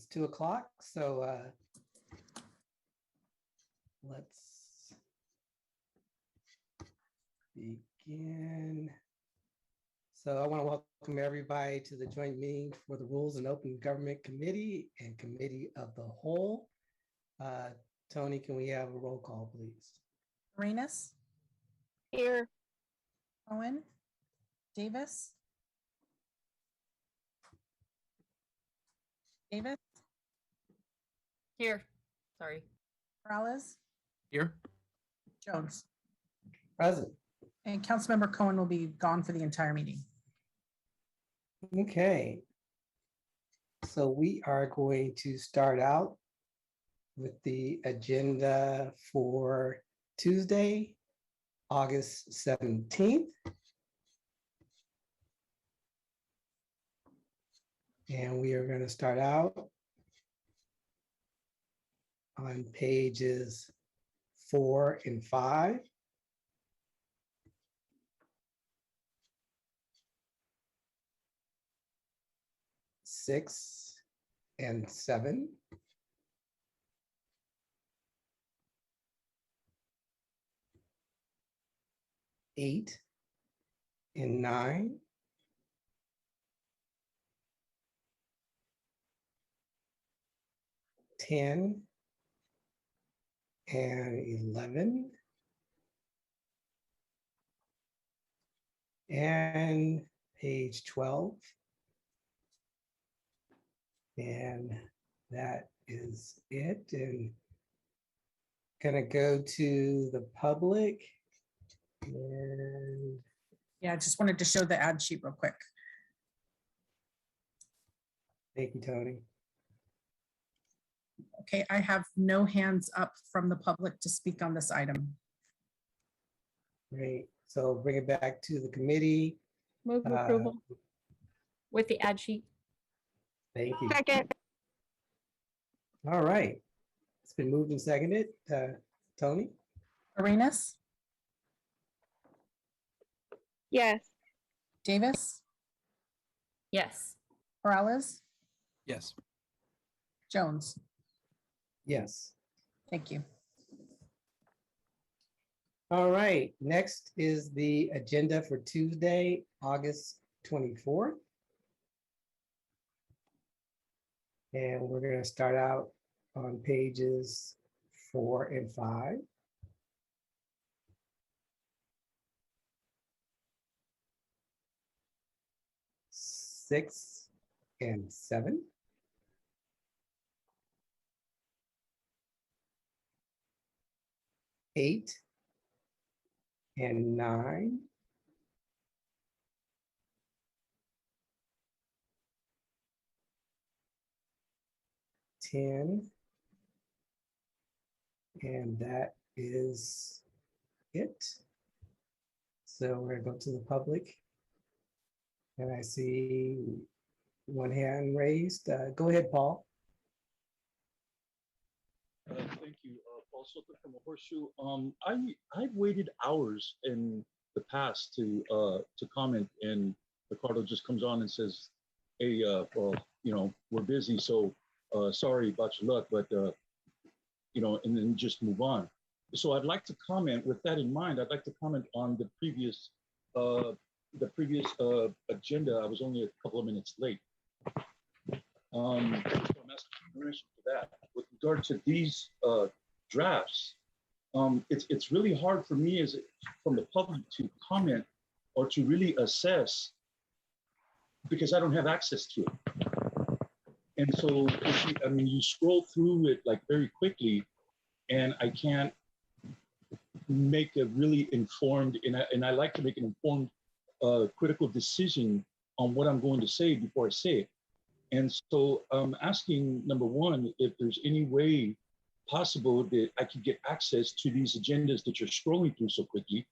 It's 2 o'clock, so let's begin. So I want to welcome everybody to the joint meeting for the Rules and Open Government Committee and Committee of the Whole. Tony, can we have a roll call, please? Arenas? Here. Owen? Davis? Davis? Here. Sorry. Morales? Here. Jones? Present. And Councilmember Cohen will be gone for the entire meeting. Okay. So we are going to start out with the agenda for Tuesday, August 17th. And we are going to start out on pages 4 and 5. 6 and 7. 8 and 9. 10 and 11. And page 12. And that is it. And gonna go to the public. And Yeah, I just wanted to show the ad sheet real quick. thank you, Tony. Okay, I have no hands up from the public to speak on this item. Great. So bring it back to the committee. Move approval with the ad sheet. Thank you. Second. All right. It's been moved and seconded. Tony? Arenas? Yes. Davis? Yes. Morales? Yes. Jones? Yes. Thank you. All right. Next is the agenda for Tuesday, August 24th. And we're going to start out on pages 4 and 5. 6 and 7. 8 and 9. 10. And that is it. So we're going to go to the public. And I see one hand raised. Go ahead, Paul. Thank you, Paul Soto from Horseshoe. I've waited hours in the past to comment, and Ricardo just comes on and says, "Hey, well, we're busy, so sorry about your luck, but and then just move on." So I'd like to comment. With that in mind, I'd like to comment on the previous agenda. I was only a couple of minutes late. So I'm asking permission for that. With regard to these drafts, it's really hard for me from the public to comment or to really assess because I don't have access to it. And so, you scroll through it like very quickly, and I can't make a really informed, and I like to make an informed critical decision on what I'm going to say before I say it. And so I'm asking, number one, if there's any way possible that I could get access to these agendas that you're scrolling through so quickly,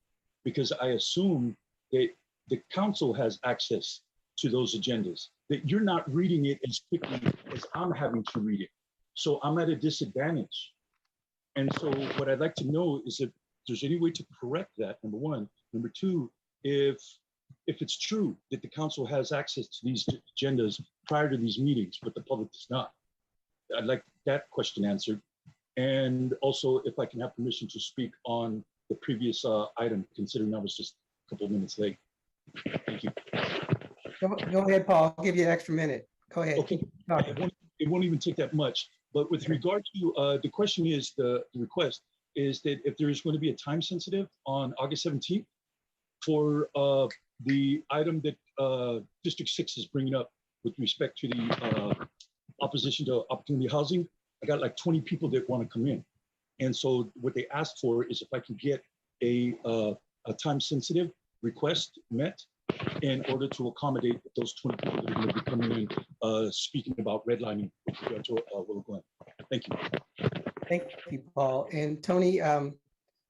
because I assume that the council has access to those agendas, that you're not reading it as quickly as I'm having to read it. So I'm at a disadvantage. And so what I'd like to know is if there's any way to correct that, number one. Number two, if it's true that the council has access to these agendas prior to these meetings, but the public does not, I'd like that question answered. And also, if I can have permission to speak on the previous item, considering I was just a couple of minutes late. Thank you. Go ahead, Paul. I'll give you an extra minute. Go ahead. Okay. Keep talking. It won't even take that much. But with regard to the question is, the request is that if there is going to be a time sensitive on August 17th for the item that District 6 is bringing up with respect to the opposition to opportunity housing, I got like 20 people that want to come in. And so what they asked for is if I can get a time sensitive request met in order to accommodate those 20 people that are going to be coming in speaking about redlining with regard to Willow Glen. Thank you. Thank you, Paul. And Tony, I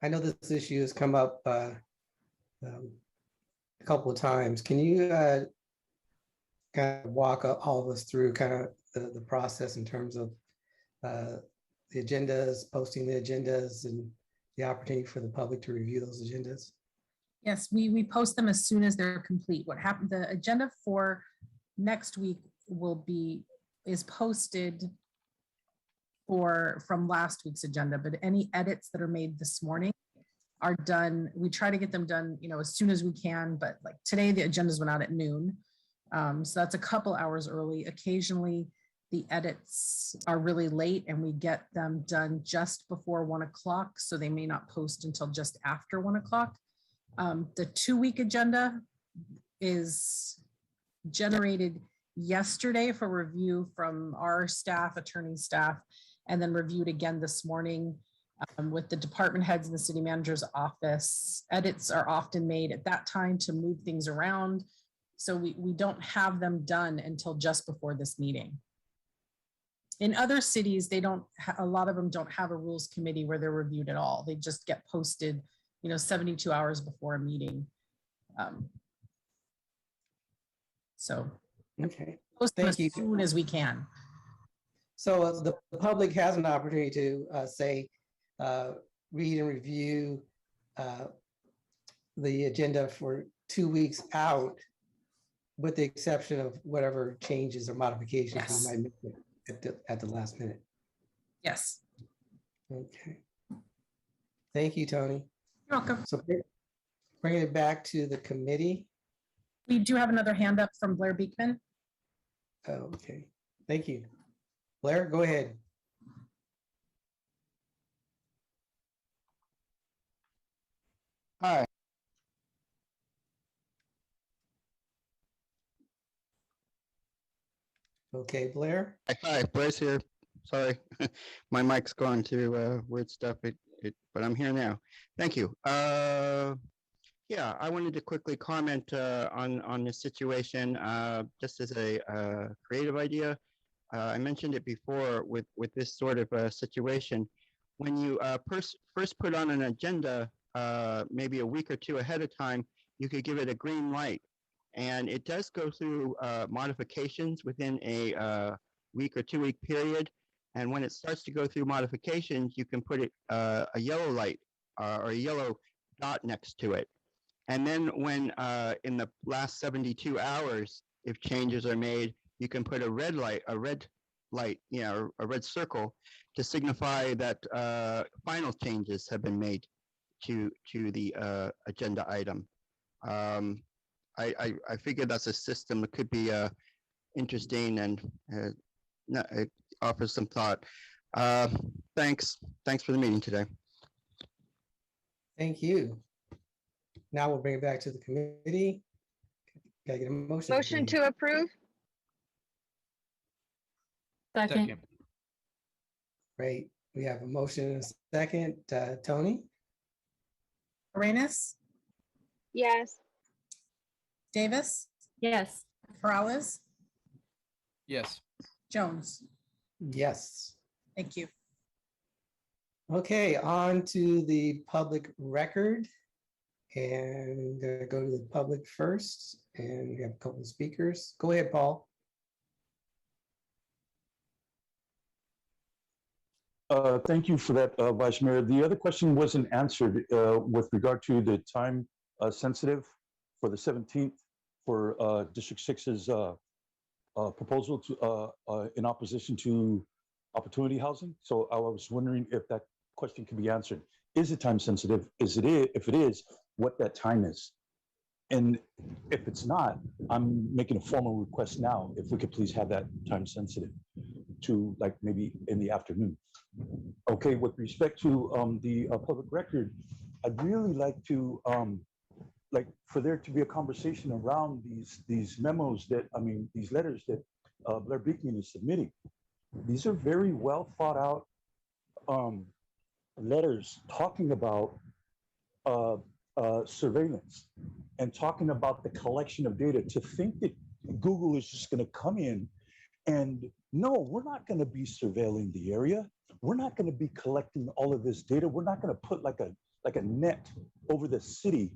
know this issue has come up a couple of times. Can you kind of walk all of us through kind of the process in terms of the agendas, posting the agendas, and the opportunity for the public to review those agendas? Yes, we post them as soon as they're complete. What happened, the agenda for next week is posted from last week's agenda, but any edits that are made this morning are done. We try to get them done, as soon as we can, but like today, the agendas went out at noon. So that's a couple hours early. Occasionally, the edits are really late and we get them done just before 1 o'clock. So they may not post until just after 1 o'clock. The 2-week agenda is generated yesterday for review from our staff, attorney staff, and then reviewed again this morning with the department heads in the city manager's office. Edits are often made at that time to move things around. So we don't have them done until just before this meeting. In other cities, a lot of them don't have a rules committee where they're reviewed at all. They just get posted, 72 hours before a meeting. So Okay. post them Thank you. as soon as we can. So the public has an opportunity to read and review the agenda for 2 weeks out, with the exception of whatever changes or modifications Yes. we might make at the last minute. Yes, Okay. Thank you, Tony. you're welcome. So bring it back to the committee. We do have another hand up from Blair Beekman. Oh, okay. Thank you. Blair, go ahead. Hi. Okay, Blair. Hi, Bryce here. Sorry, my mic's gone to weird stuff. But I'm here now. Thank you. Yeah, I wanted to quickly comment on this situation just as a creative idea. I mentioned it before with this sort of situation. When you first put on an agenda, maybe a week or two ahead of time, you could give it a green light. And it does go through modifications within a week or 2 week period. And when it starts to go through modifications, you can put it a yellow light or a yellow dot next to it. And then when in the last 72 hours, if changes are made, you can put a red light, a red circle to signify that final changes have been made to the agenda item. I figure that's a system that could be interesting and it offers some thought. Thanks for the meeting today. Thank you. Now we'll bring it back to the committee. Gotta get a motion. Motion to approve? Second. Great. We have a motion and a second. Tony? Arenas, Yes. Davis, Yes. Peralez, Yes. Jones. Yes. Thank you. Okay, on to the public record. And I'm gonna go to the public first, and we have a couple of speakers. Go ahead, Paul. Thank you for that, Vice Mayor. The other question wasn't answered with regard to the time sensitive for the 17th for District 6's proposal to in opposition to opportunity housing. So I was wondering if that question could be answered. Is it time sensitive? If it is, what that time is? And if it's not, I'm making a formal request now, if we could please have that time sensitive to like maybe in the afternoon. Okay, with respect to the public record, I'd really like to like for there to be a conversation around these memos that, I mean, these letters that Blair Beekman is submitting. These are very well thought out letters talking about surveillance and talking about the collection of data. To think that Google is just going to come in and no, we're not going to be surveilling the area. We're not going to be collecting all of this data. We're not going to put like a net over the city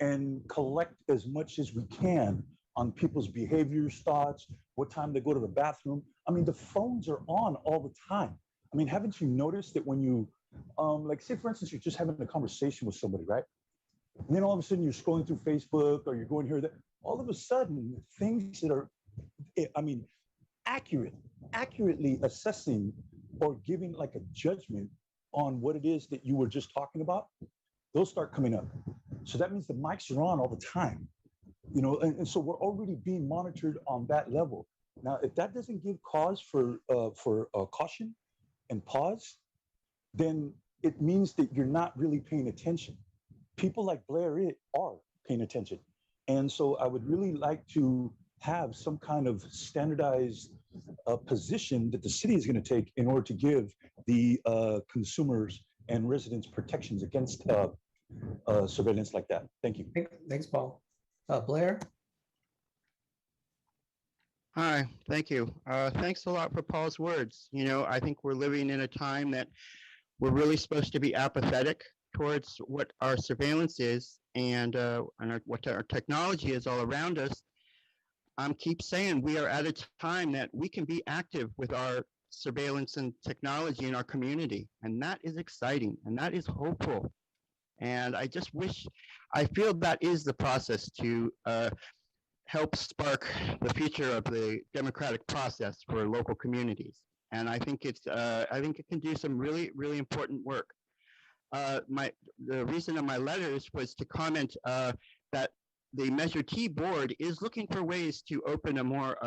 and collect as much as we can on people's behaviors, thoughts, what time they go to the bathroom. I mean, the phones are on all the time. I mean, haven't you noticed that when you, like say for instance, you're just having a conversation with somebody, right? And then all of a sudden you're scrolling through Facebook or you're going here, that all of a sudden things that are, I mean, accurately assessing or giving like a judgment on what it is that you were just talking about, those start coming up. So that means the mics are on all the time, you know, and so we're already being monitored on that level. Now, if that doesn't give cause for caution and pause, then it means that you're not really paying attention. People like Blair are paying attention. And so I would really like to have some kind of standardized position that the city is going to take in order to give the consumers and residents protections against surveillance like that. Thank you. Thanks, Paul. Blair? Hi, thank you. Thanks a lot for Paul's words. You know, I think we're living in a time that we're really supposed to be apathetic towards what our surveillance is and what our technology is all around us. Keep saying we are at a time that we can be active with our surveillance and technology in our community. And that is exciting and that is hopeful. And I just wish, I feel that is the process to help spark the future of the democratic process for local communities. And I think it can do some really, really important work. The reason of my letters was to comment that the Measure T board is looking for ways to open a more,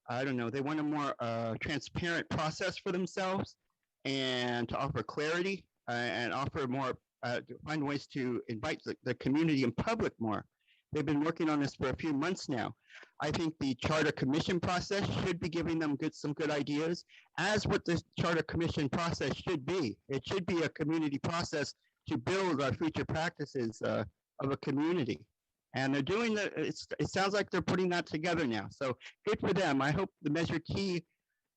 I don't know, they want a more transparent process for themselves and to offer clarity and offer more, to find ways to invite the community and public more. They've been working on this for a few months now. I think the Charter Commission process should be giving them some good ideas, as what this Charter Commission process should be. It should be a community process to build our future practices of a community. And they're doing that. It sounds like they're putting that together now. So good for them. I hope the Measure T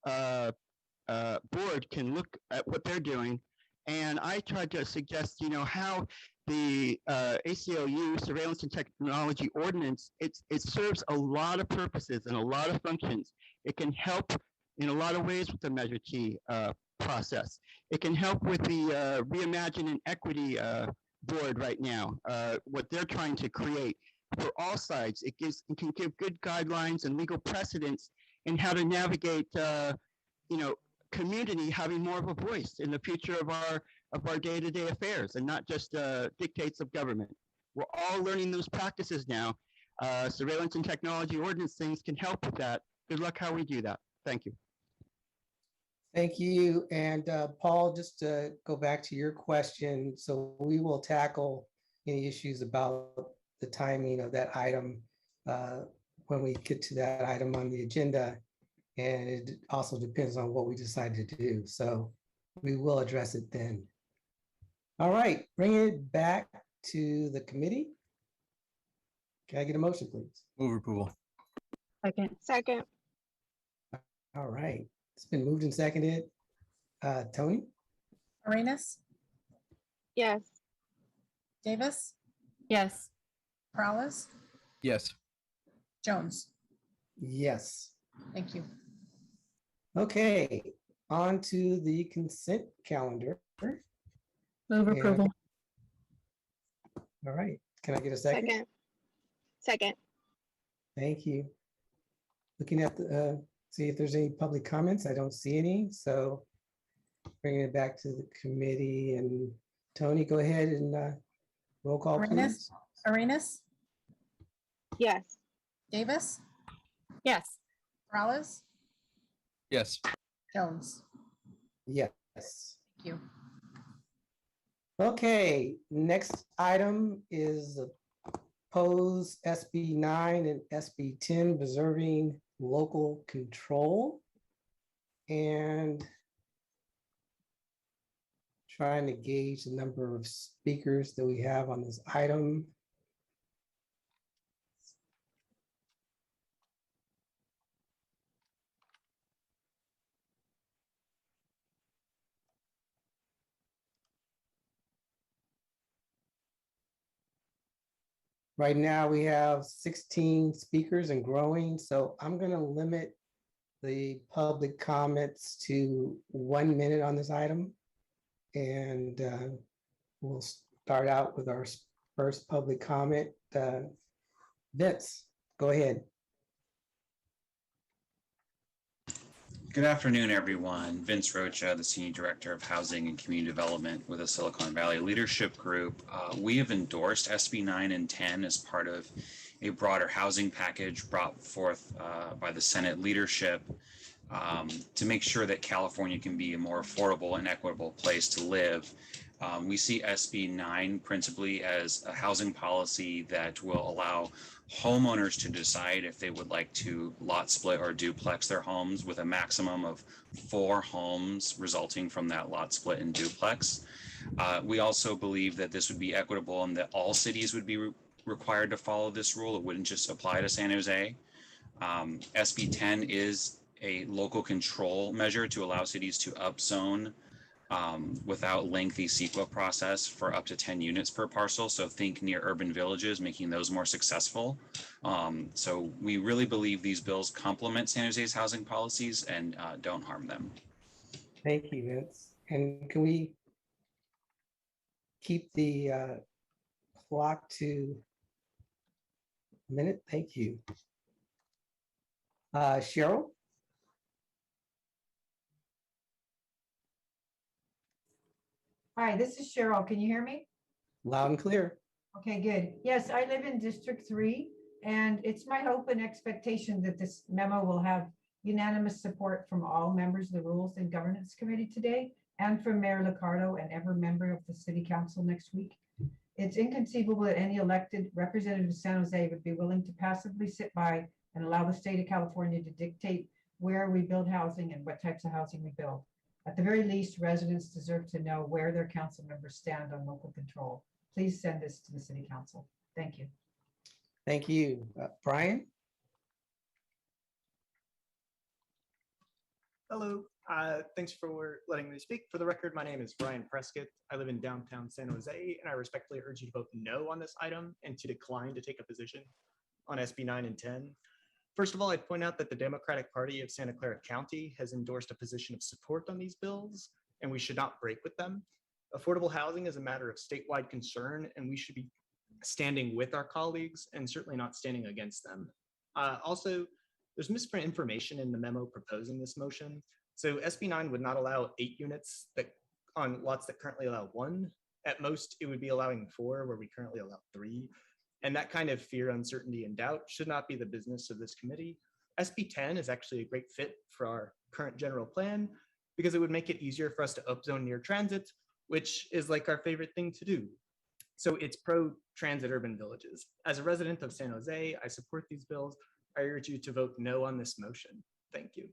board can look at what they're doing. And I tried to suggest, you know, how the ACLU Surveillance and Technology Ordinance, it serves a lot of purposes and a lot of functions. It can help in a lot of ways with the Measure T process. It can help with the Reimagine and Equity board right now, what they're trying to create for all sides. It can give good guidelines and legal precedents in how to navigate, you know, community having more of a voice in the future of our day-to-day affairs and not just dictates of government. We're all learning those practices now. Surveillance and technology ordinance things can help with that. Good luck how we do that. Thank you. Thank you. And Paul, just to go back to your question, so we will tackle any issues about the timing of that item when we get to that item on the agenda. And it also depends on what we decide to do. So we will address it then. All right, bring it back to the committee. Can I get a motion, please? Move approval. Second. All right, it's been moved and seconded. Tony? Arenas, Yes. Davis, Yes. Peralez, Yes. Jones. Yes. Thank you. Okay, on to the consent calendar. Move And- approval. All right, can I get a second? Second. Thank you. Looking at the see if there's any public comments. I don't see any, so bringing it back to the committee. And Tony, go ahead and roll call, Arenas? please. Arenas, Yes. Davis, Yes. Morales, Yes. Jones. Yes. Thank you. Okay, next item is proposed SB9 and SB10 preserving local control. And trying to gauge the number of speakers that we have on this item. Right now we have 16 speakers and growing, so I'm going to limit the public comments to 1 minute on this item. And we'll start out with our first public comment. Vince, go ahead. Good afternoon, everyone. Vince Rocha, the Senior Director of Housing and Community Development with the Silicon Valley Leadership Group. We have endorsed SB9 and 10 as part of a broader housing package brought forth by the Senate leadership to make sure that California can be a more affordable and equitable place to live. We see SB9 principally as a housing policy that will allow homeowners to decide if they would like to lot split or duplex their homes with a maximum of 4 homes resulting from that lot split and duplex. We also believe that this would be equitable and that all cities would be required to follow this rule. It wouldn't just apply to San Jose. SB10 is a local control measure to allow cities to upzone without lengthy CEQA process for up to 10 units per parcel. So think near urban villages, making those more successful. So we really believe these bills complement San Jose's housing policies and don't harm them. Thank you, Vince. And can we keep the clock to a minute? Thank you. Cheryl? Hi, this is Cheryl. Can you hear me? Loud and clear. Okay, good. Yes, I live in District 3, and it's my hope and expectation that this memo will have unanimous support from all members of the Rules and Governance Committee today, and from Mayor Liccardo and every member of the City Council next week. It's inconceivable that any elected representative of San Jose would be willing to passively sit by and allow the state of California to dictate where we build housing and what types of housing we build. At the very least, residents deserve to know where their council members stand on local control. Please send this to the City Council. Thank you. Thank you. Brian? Hello, thanks for letting me speak. For the record, my name is Brian Prescott. I live in downtown San Jose, and I respectfully urge you to vote no on this item and to decline to take a position on SB9 and 10. First of all, I'd point out that the Democratic Party of Santa Clara County has endorsed a position of support on these bills, and we should not break with them. Affordable housing is a matter of statewide concern, and we should be standing with our colleagues and certainly not standing against them. Also, there's misinformation in the memo proposing this motion. So SB9 would not allow 8 units that on lots that currently allow 1. At most, it would be allowing 4 where we currently allow 3. And that kind of fear, uncertainty, and doubt should not be the business of this committee. SB10 is actually a great fit for our current general plan because it would make it easier for us to upzone near transit, which is like our favorite thing to do. So it's pro-transit urban villages. As a resident of San Jose, I support these bills. I urge you to vote no on this motion. Thank you.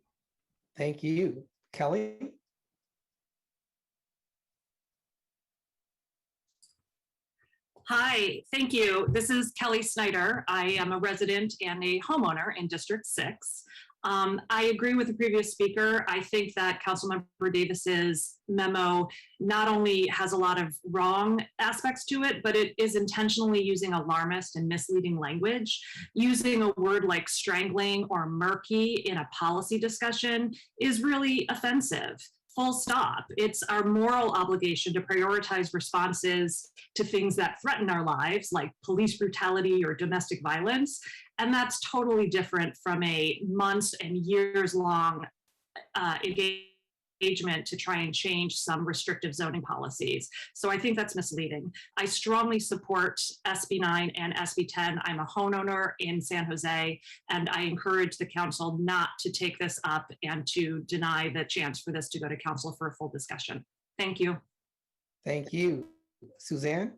Thank you. Kelly? Hi, thank you. This is Kelly Snyder. I am a resident and a homeowner in District 6. I agree with the previous speaker. I think that Councilmember Davis's memo not only has a lot of wrong aspects to it, but it is intentionally using alarmist and misleading language. Using a word like strangling or murky in a policy discussion is really offensive. full stop. It's our moral obligation to prioritize responses to things that threaten our lives, like police brutality or domestic violence. And that's totally different from a months and years long engagement to try and change some restrictive zoning policies. So I think that's misleading. I strongly support SB9 and SB10. I'm a homeowner in San Jose, and I encourage the council not to take this up and to deny the chance for this to go to council for a full discussion. Thank you. Thank you. Suzanne?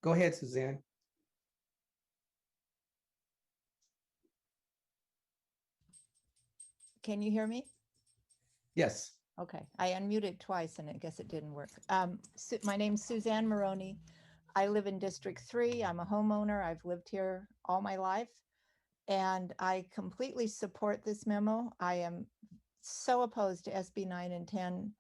Go ahead, Suzanne. Can you hear me? Yes. Okay, I unmuted twice and I guess it didn't work. My name's Suzanne Maroney. I live in District 3. I'm a homeowner. I've lived here all my life. And I completely support this memo. I am so opposed to SB9 and 10.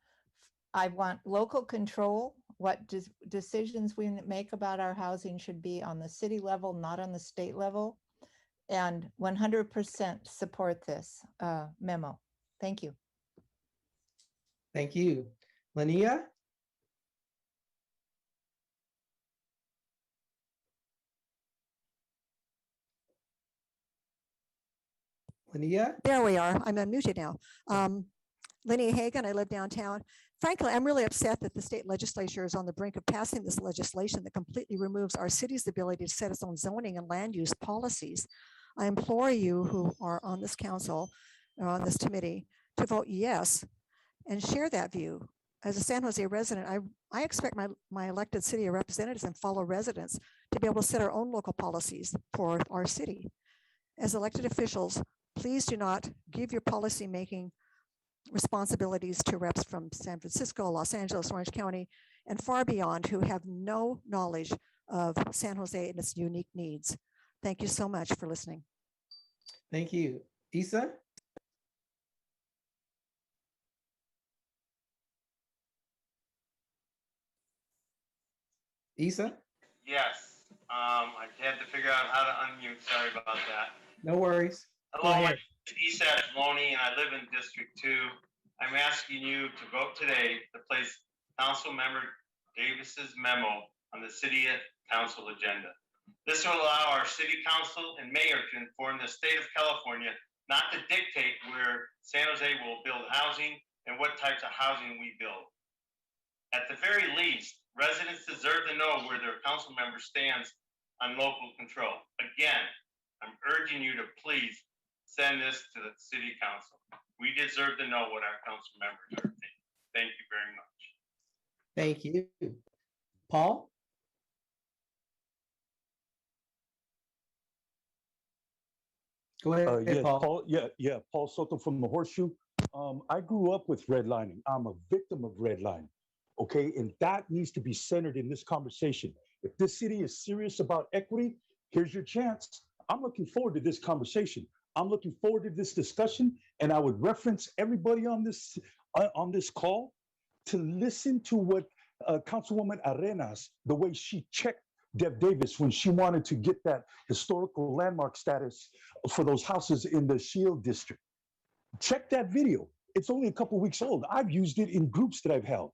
I want local control. What decisions we make about our housing should be on the city level, not on the state level. And 100% support this memo. Thank you. Thank you. Lania? Lania? There we are. I'm unmuted now. Linnea Hagan, I live downtown. Frankly, I'm really upset that the state legislature is on the brink of passing this legislation that completely removes our city's ability to set its own zoning and land use policies. I implore you who are on this council or on this committee to vote yes and share that view. As a San Jose resident, I expect my elected city representatives and fellow residents to be able to set our own local policies for our city. As elected officials, please do not give your policymaking responsibilities to reps from San Francisco, Los Angeles, Orange County, and far beyond who have no knowledge of San Jose and its unique needs. Thank you so much for listening. Thank you. Isa? Isa? Yes. I had to figure out how to unmute. Sorry about that. No worries. Hello, my name is Isa Loney, and I live in District 2. I'm asking you to vote today to place Council Member Davis's memo on the City Council agenda. This will allow our City Council and Mayor to inform the state of California not to dictate where San Jose will build housing and what types of housing we build. At the very least, residents deserve to know where their council member stands on local control. Again, I'm urging you to please send this to the City Council. We deserve to know what our council members are thinking. Thank you very much. Thank you. Paul? Go ahead, yes, Paul. Paul Soto from the Horseshoe. I grew up with redlining. I'm a victim of redlining, okay? And that needs to be centered in this conversation. If this city is serious about equity, here's your chance. I'm looking forward to this conversation. I'm looking forward to this discussion, and I would reference everybody on this call to listen to what Councilwoman Arenas, the way she checked Deb Davis when she wanted to get that historical landmark status for those houses in the Shield District. Check that video. It's only a couple weeks old. I've used it in groups that I've held.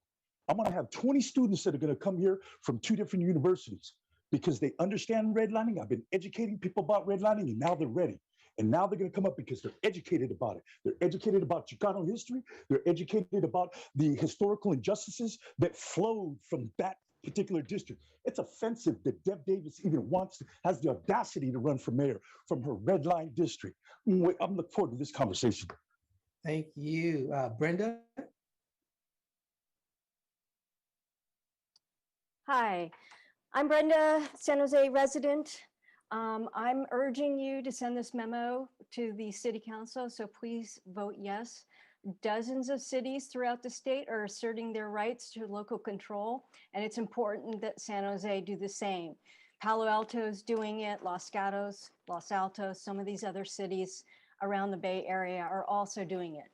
I'm going to have 20 students that are going to come here from 2 different universities because they understand redlining. I've been educating people about redlining, and now they're ready. And now they're going to come up because they're educated about it. They're educated about Chicano history. They're educated about the historical injustices that flowed from that particular district. It's offensive that Deb Davis even has the audacity to run for mayor from her red line district. I'm looking forward to this conversation. Thank you. Brenda? Hi, I'm Brenda, San Jose resident. I'm urging you to send this memo to the City Council, so please vote yes. Dozens of cities throughout the state are asserting their rights to local control, and it's important that San Jose do the same. Palo Alto's doing it, Los Gatos, Los Altos, some of these other cities around the Bay Area are also doing it.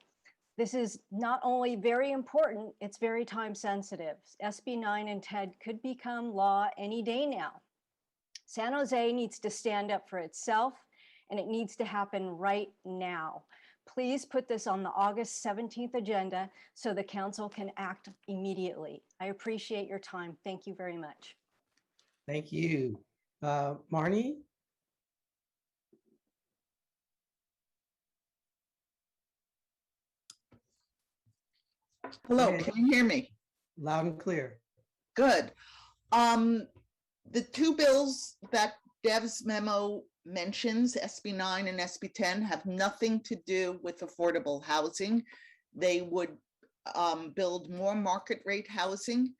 This is not only very important, it's very time sensitive. SB9 and 10 could become law any day now. San Jose needs to stand up for itself, and it needs to happen right now. Please put this on the August 17th agenda so the council can act immediately. I appreciate your time. Thank you very much. Thank you. Marnie? Hello, Okay. can you hear me? Loud and clear. Good. The two bills that Dev's memo mentions, SB9 and SB10, have nothing to do with affordable housing. They would build more market rate housing.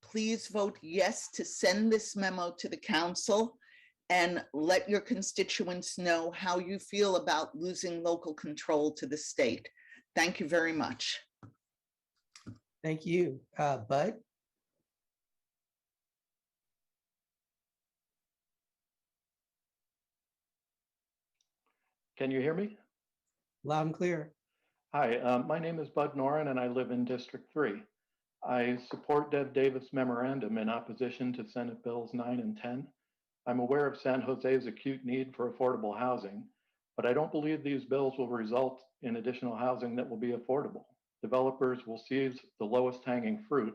Please vote yes to send this memo to the council and let your constituents know how you feel about losing local control to the state. Thank you very much. Thank you. Bud? Can you hear me? Loud and clear. Hi, my name is Bud Noren and I live in District 3. I support Deb Davis' memorandum in opposition to Senate Bills 9 and 10. I'm aware of San Jose's acute need for affordable housing, but I don't believe these bills will result in additional housing that will be affordable. Developers will seize the lowest hanging fruit,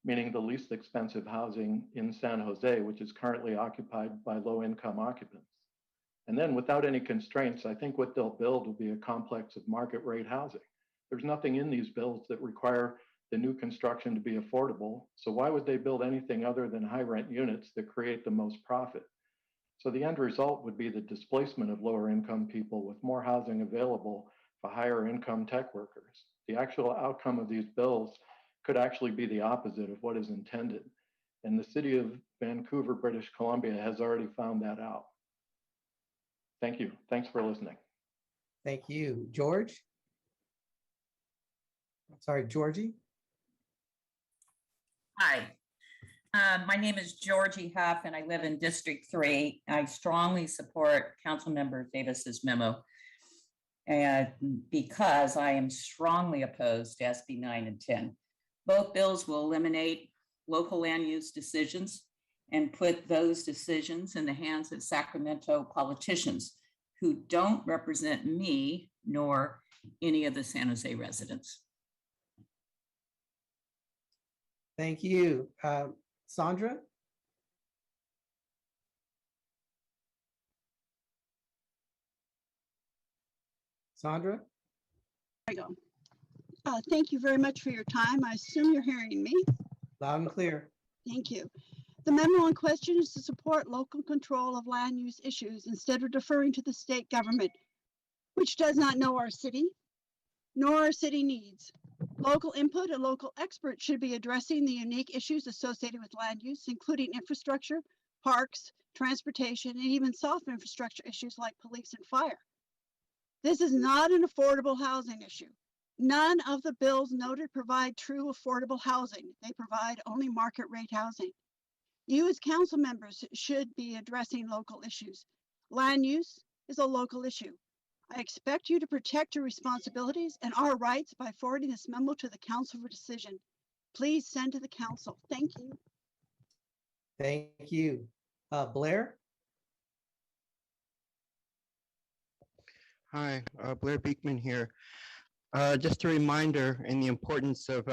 meaning the least expensive housing in San Jose, which is currently occupied by low-income occupants. And then without any constraints, I think what they'll build will be a complex of market rate housing. There's nothing in these bills that require the new construction to be affordable. So why would they build anything other than high rent units that create the most profit? So the end result would be the displacement of lower income people with more housing available for higher income tech workers. The actual outcome of these bills could actually be the opposite of what is intended. And the city of Vancouver, British Columbia has already found that out. Thank you. Thanks for listening. Thank you. George? Sorry, Georgie? Hi, my name is Georgie Huff and I live in District 3. I strongly support Councilmember Davis's memo because I am strongly opposed to SB9 and 10. Both bills will eliminate local land use decisions and put those decisions in the hands of Sacramento politicians who don't represent me nor any of the San Jose residents. Thank you. Sandra? Sandra? There you go. Thank you very much for your time. I assume you're hearing me. Loud and clear. Thank you. The memo in question is to support local control of land use issues instead of deferring to the state government, which does not know our city, nor our city needs. Local input and local experts should be addressing the unique issues associated with land use, including infrastructure, parks, transportation, and even soft infrastructure issues like police and fire. This is not an affordable housing issue. None of the bills noted provide true affordable housing. They provide only market rate housing. You as council members should be addressing local issues. Land use is a local issue. I expect you to protect your responsibilities and our rights by forwarding this memo to the council for decision. Please send to the council. Thank you. Thank you. Blair? Hi, Blair Beekman here. Just a reminder in the importance of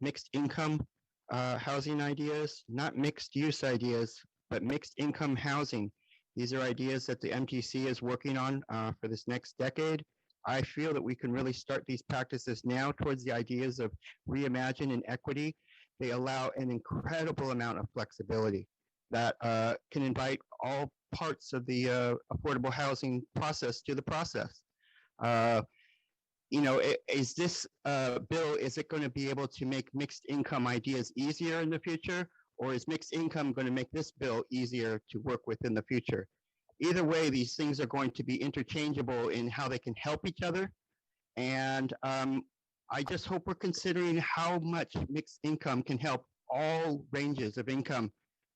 mixed income housing ideas, not mixed use ideas, but mixed income housing. These are ideas that the MTC is working on for this next decade. I feel that we can really start these practices now towards the ideas of reimagine and equity. They allow an incredible amount of flexibility that can invite all parts of the affordable housing process to the process. You know, is this bill, is it going to be able to make mixed income ideas easier in the future? Or is mixed income going to make this bill easier to work with in the future? Either way, these things are going to be interchangeable in how they can help each other. And I just hope we're considering how much mixed income can help all ranges of income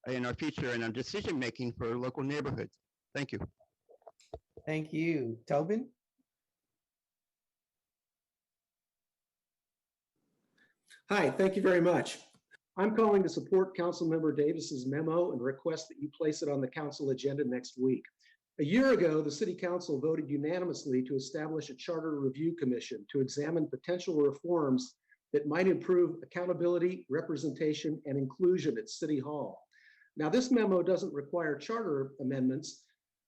in our future and our decision making for local neighborhoods. Thank you. Thank you. Tobin? Hi, thank you very much. I'm calling to support Councilmember Davis's memo and request that you place it on the council agenda next week. A year ago, the City Council voted unanimously to establish a charter review commission to examine potential reforms that might improve accountability, representation, and inclusion at City Hall. Now, this memo doesn't require charter amendments,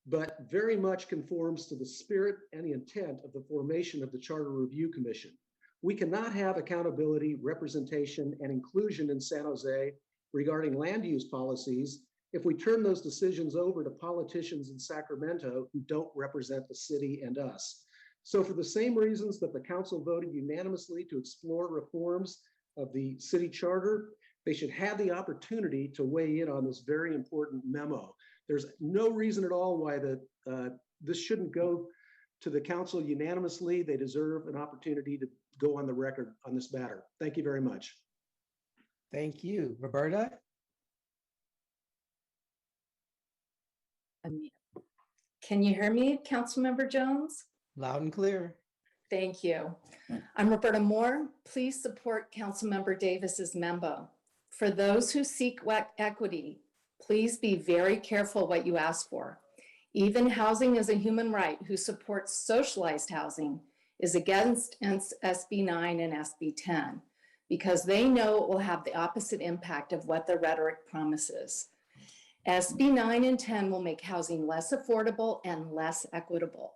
but very much conforms to the spirit and the intent of the formation of the Charter Review Commission. We cannot have accountability, representation, and inclusion in San Jose regarding land use policies if we turn those decisions over to politicians in Sacramento who don't represent the city and us. So for the same reasons that the council voted unanimously to explore reforms of the city charter, they should have the opportunity to weigh in on this very important memo. There's no reason at all why this shouldn't go to the council unanimously. They deserve an opportunity to go on the record on this matter. Thank you very much. Thank you. Roberta? Can you hear me, Councilmember Jones? Loud and clear. Thank you. I'm Roberta Moore. Please support Councilmember Davis's memo. For those who seek equity, please be very careful what you ask for. Even Housing is a Human Right, who supports socialized housing, is against SB9 and SB10 because they know it will have the opposite impact of what the rhetoric promises. SB9 and 10 will make housing less affordable and less equitable.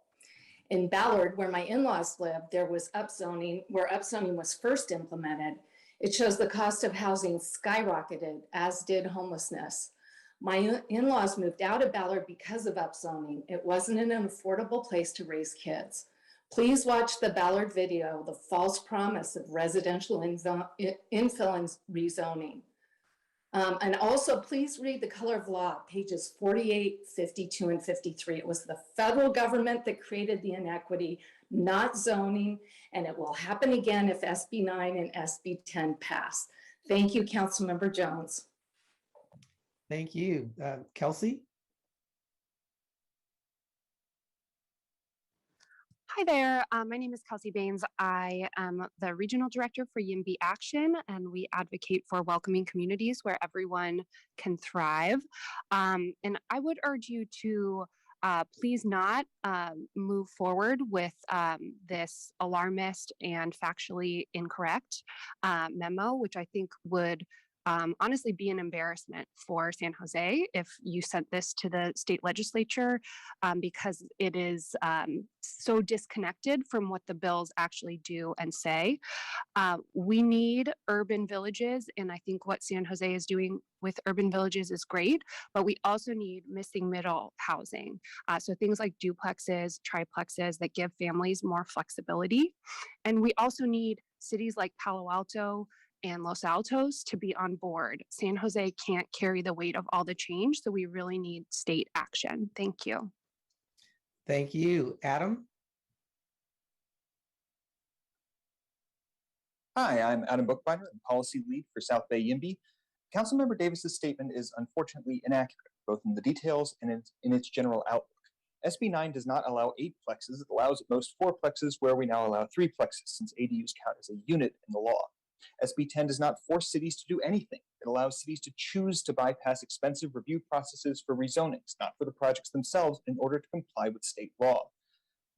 In Ballard, where my in-laws live, there was upzoning, where upzoning was first implemented. It shows the cost of housing skyrocketed, as did homelessness. My in-laws moved out of Ballard because of upzoning. It wasn't an affordable place to raise kids. Please watch the Ballard video, The False Promise of Residential Infill and Rezoning. And also, please read The Color of Law, pages 48, 52, and 53. It was the federal government that created the inequity, not zoning, and it will happen again if SB9 and SB10 pass. Thank you, Councilmember Jones. Thank you. Kelsey? Hi there, my name is Kelsey Baines. I am the Regional Director for YIMBY Action, and we advocate for welcoming communities where everyone can thrive. And I would urge you to please not move forward with this alarmist and factually incorrect memo, which I think would honestly be an embarrassment for San Jose if you sent this to the state legislature, because it is so disconnected from what the bills actually do and say. We need urban villages, and I think what San Jose is doing with urban villages is great, but we also need missing middle housing. So things like duplexes, triplexes that give families more flexibility. And we also need cities like Palo Alto and Los Altos to be on board. San Jose can't carry the weight of all the change, so we really need state action. Thank you. Thank you. Adam? Hi, I'm Adam Bookbinder, Policy Lead for South Bay YIMBY. Councilmember Davis's statement is unfortunately inaccurate, both in the details and in its general outlook. SB9 does not allow 8 plexes. It allows at most 4 plexes, where we now allow 3 plexes, since ADUs count as a unit in the law. SB10 does not force cities to do anything. It allows cities to choose to bypass expensive review processes for rezonings, not for the projects themselves, in order to comply with state law.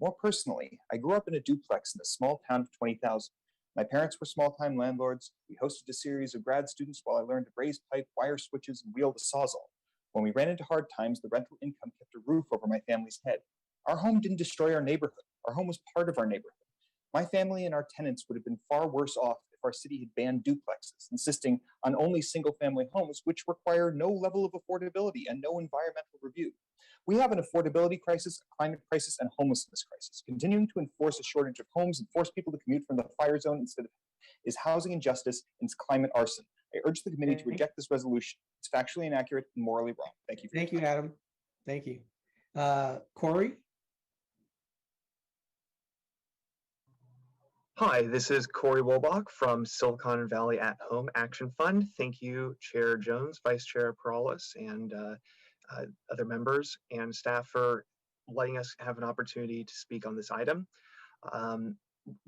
More personally, I grew up in a duplex in a small town of 20,000. My parents were small-time landlords. We hosted a series of grad students while I learned to braze pipe, wire switches, and wield a sawzall. When we ran into hard times, the rental income kept a roof over my family's head. Our home didn't destroy our neighborhood. Our home was part of our neighborhood. My family and our tenants would have been far worse off if our city had banned duplexes, insisting on only single-family homes, which require no level of affordability and no environmental review. We have an affordability crisis, a climate crisis, and homelessness crisis. Continuing to enforce a shortage of homes and force people to commute from the fire zone instead of is housing injustice and it's climate arson. I urge the committee to reject this resolution. It's factually inaccurate and morally wrong. Thank you. Thank you, Adam. Thank you. Corey? Hi, this is Corey Wolbach from Silicon Valley at Home Action Fund. Thank you, Chair Jones, Vice Chair Perales, and other members and staff for letting us have an opportunity to speak on this item.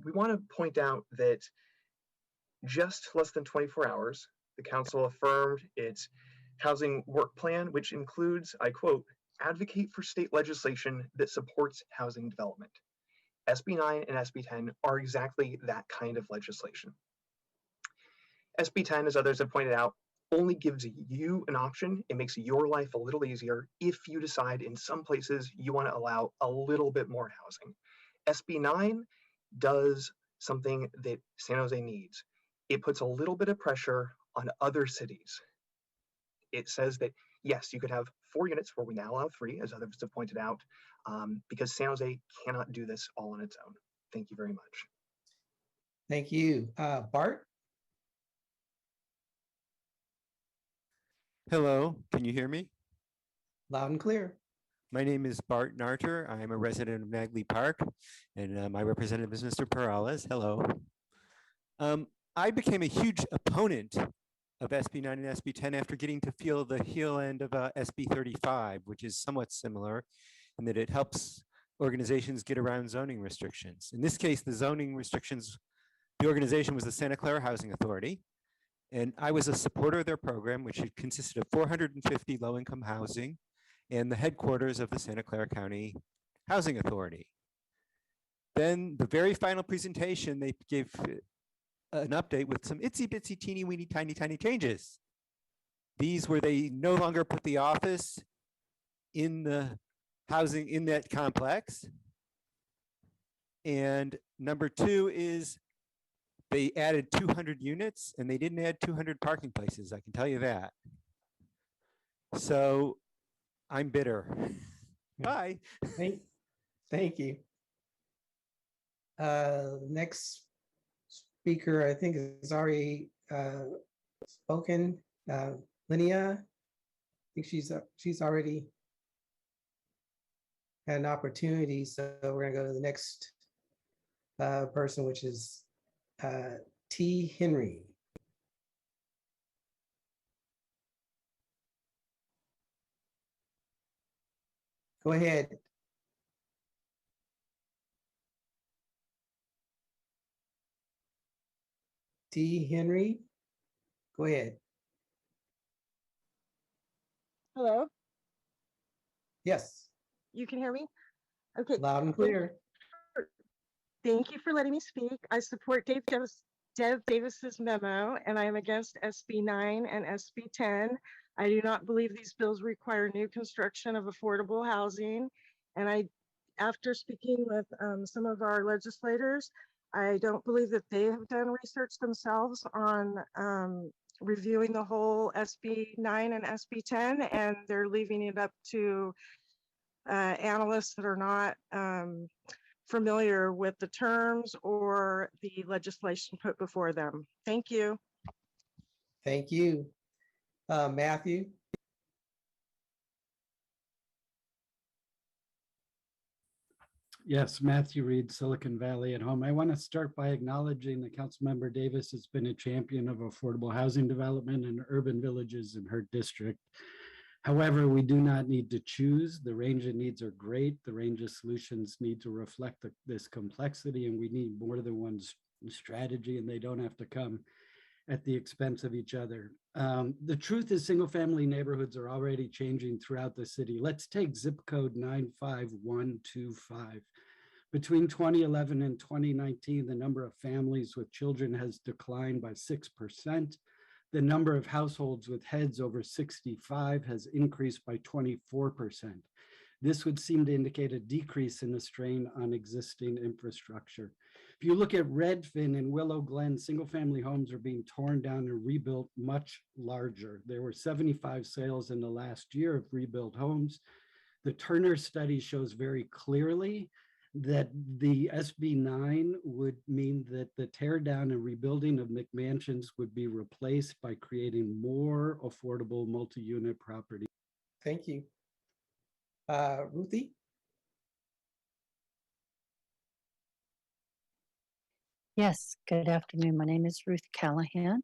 We want to point out that just less than 24 hours the council affirmed its housing work plan, which includes, I quote, advocate for state legislation that supports housing development. SB9 and SB10 are exactly that kind of legislation. SB10, as others have pointed out, only gives you an option. It makes your life a little easier if you decide in some places you want to allow a little bit more housing. SB9 does something that San Jose needs. It puts a little bit of pressure on other cities. It says that, yes, you could have 4 units where we now allow 3, as others have pointed out, because San Jose cannot do this all on its own. Thank you very much. Thank you. Bart? Hello, can you hear me? Loud and clear. My name is Bart Narter. I'm a resident of Nagley Park, and my representative is Mr. Perales. Hello. I became a huge opponent of SB9 and SB10 after getting to feel the heel end of SB35, which is somewhat similar in that it helps organizations get around zoning restrictions. In this case, the zoning restrictions, the organization was the Santa Clara Housing Authority, and I was a supporter of their program, which consisted of 450 low-income housing and the headquarters of the Santa Clara County Housing Authority. Then the very final presentation, they gave an update with some itsy bitsy teeny weeny tiny changes. These were they no longer put the office in the housing in that complex. And number 2 is they added 200 units and they didn't add 200 parking places. I can tell you that. So I'm bitter. Bye. Thank you. Next speaker, I think, has already spoken. Linnea, I think she's already had an opportunity. So we're gonna go to the next person, which is T. Henry. Go ahead. T. Henry, go ahead. Hello? Yes. You can hear me? Okay. Loud and clear. Thank you for letting me speak. I support Dev Davis's memo, and I am against SB9 and SB10. I do not believe these bills require new construction of affordable housing. And after speaking with some of our legislators, I don't believe that they have done research themselves on reviewing the whole SB9 and SB10, and they're leaving it up to analysts that are not familiar with the terms or the legislation put before them. Thank you. Thank you. Matthew? Yes, Matthew Reed, Silicon Valley at Home. I want to start by acknowledging that Councilmember Davis has been a champion of affordable housing development in urban villages in her district. However, we do not need to choose. The range of needs are great. The range of solutions need to reflect this complexity, and we need more than one strategy, and they don't have to come at the expense of each other. The truth is single-family neighborhoods are already changing throughout the city. Let's take zip code 95125. Between 2011 and 2019, the number of families with children has declined by 6%. The number of households with heads over 65 has increased by 24%. This would seem to indicate a decrease in the strain on existing infrastructure. If you look at Redfin and Willow Glen, single-family homes are being torn down and rebuilt much larger. There were 75 sales in the last year of rebuilt homes. The Turner study shows very clearly that the SB9 would mean that the tear down and rebuilding of McMansions would be replaced by creating more affordable multi-unit property. Thank you. Ruthie? Yes, good afternoon. My name is Ruth Callahan,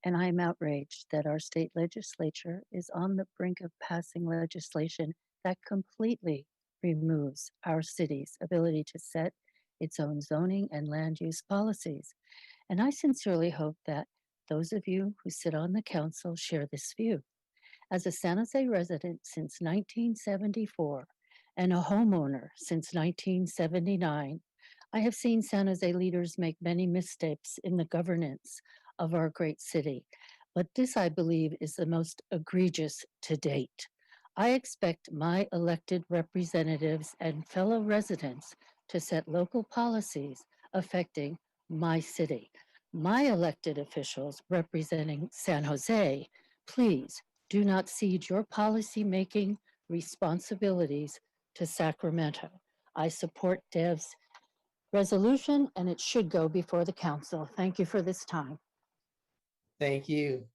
and I am outraged that our state legislature is on the brink of passing legislation that completely removes our city's ability to set its own zoning and land use policies. And I sincerely hope that Those of you who sit on the council share this view. As a San Jose resident since 1974 and a homeowner since 1979, I have seen San Jose leaders make many missteps in the governance of our great city, but this, I believe, is the most egregious to date. I expect my elected representatives and fellow residents to set local policies affecting my city. My elected officials representing San Jose, please do not cede your policy-making responsibilities to Sacramento. I support Dev's resolution, and it should go before the council. Thank you for this time. Thank you.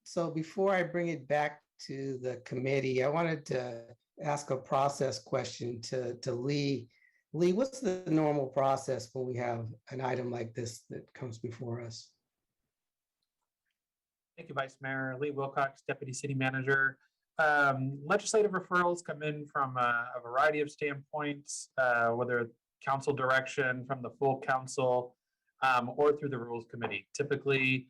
So before I bring it back to the committee, I wanted to ask a process question to Lee. Lee, what's the normal process when we have an item like this that comes before us? Thank you, Vice Mayor. Lee Wilcox, Deputy City Manager. Legislative referrals come in from a variety of standpoints, whether council direction from the full council or through the Rules Committee. Typically,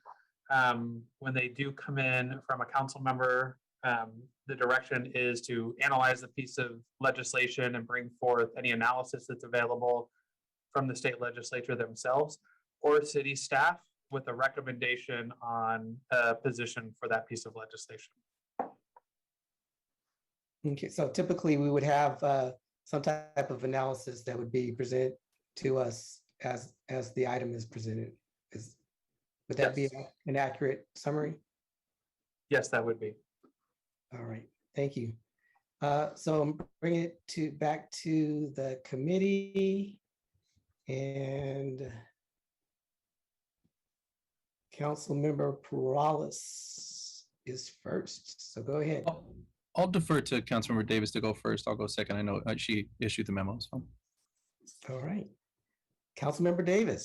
when they do come in from a council member, the direction is to analyze the piece of legislation and bring forth any analysis that's available from the state legislature themselves or city staff with a recommendation on a position for that piece of legislation. Okay, so typically we would have some type of analysis that would be presented to us as the item is presented. Would that be an accurate summary? Yes, that would be. All right, thank you. So I'm bringing it back to the committee, and Councilmember Perales is first. So go ahead. I'll defer to Councilmember Davis to go first. I'll go second. I know she issued the memo. So. All right, Councilmember Davis.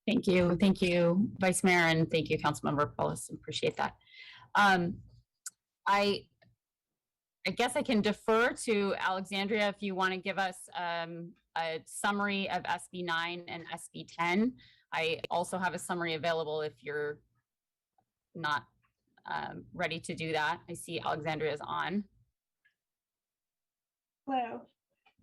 Thank you, Vice Mayor, and thank you, Councilmember Perales. Appreciate that. I guess I can defer to Alexandria if you want to give us a summary of SB9 and SB10. I also have a summary available if you're not ready to do that. I see Alexandria is on. Hello.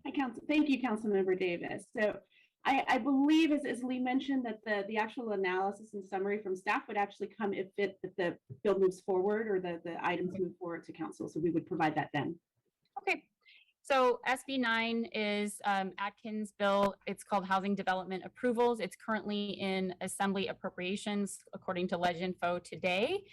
Hi, Council. Thank you, Councilmember Davis. So I believe, as Lee mentioned, that the actual analysis and summary from staff would actually come if the bill moves forward or the items move forward to council. So we would provide that then. Okay. So SB9 is Atkins bill. It's called Housing Development Approvals. It's currently in Assembly Appropriations according to LegInfo today.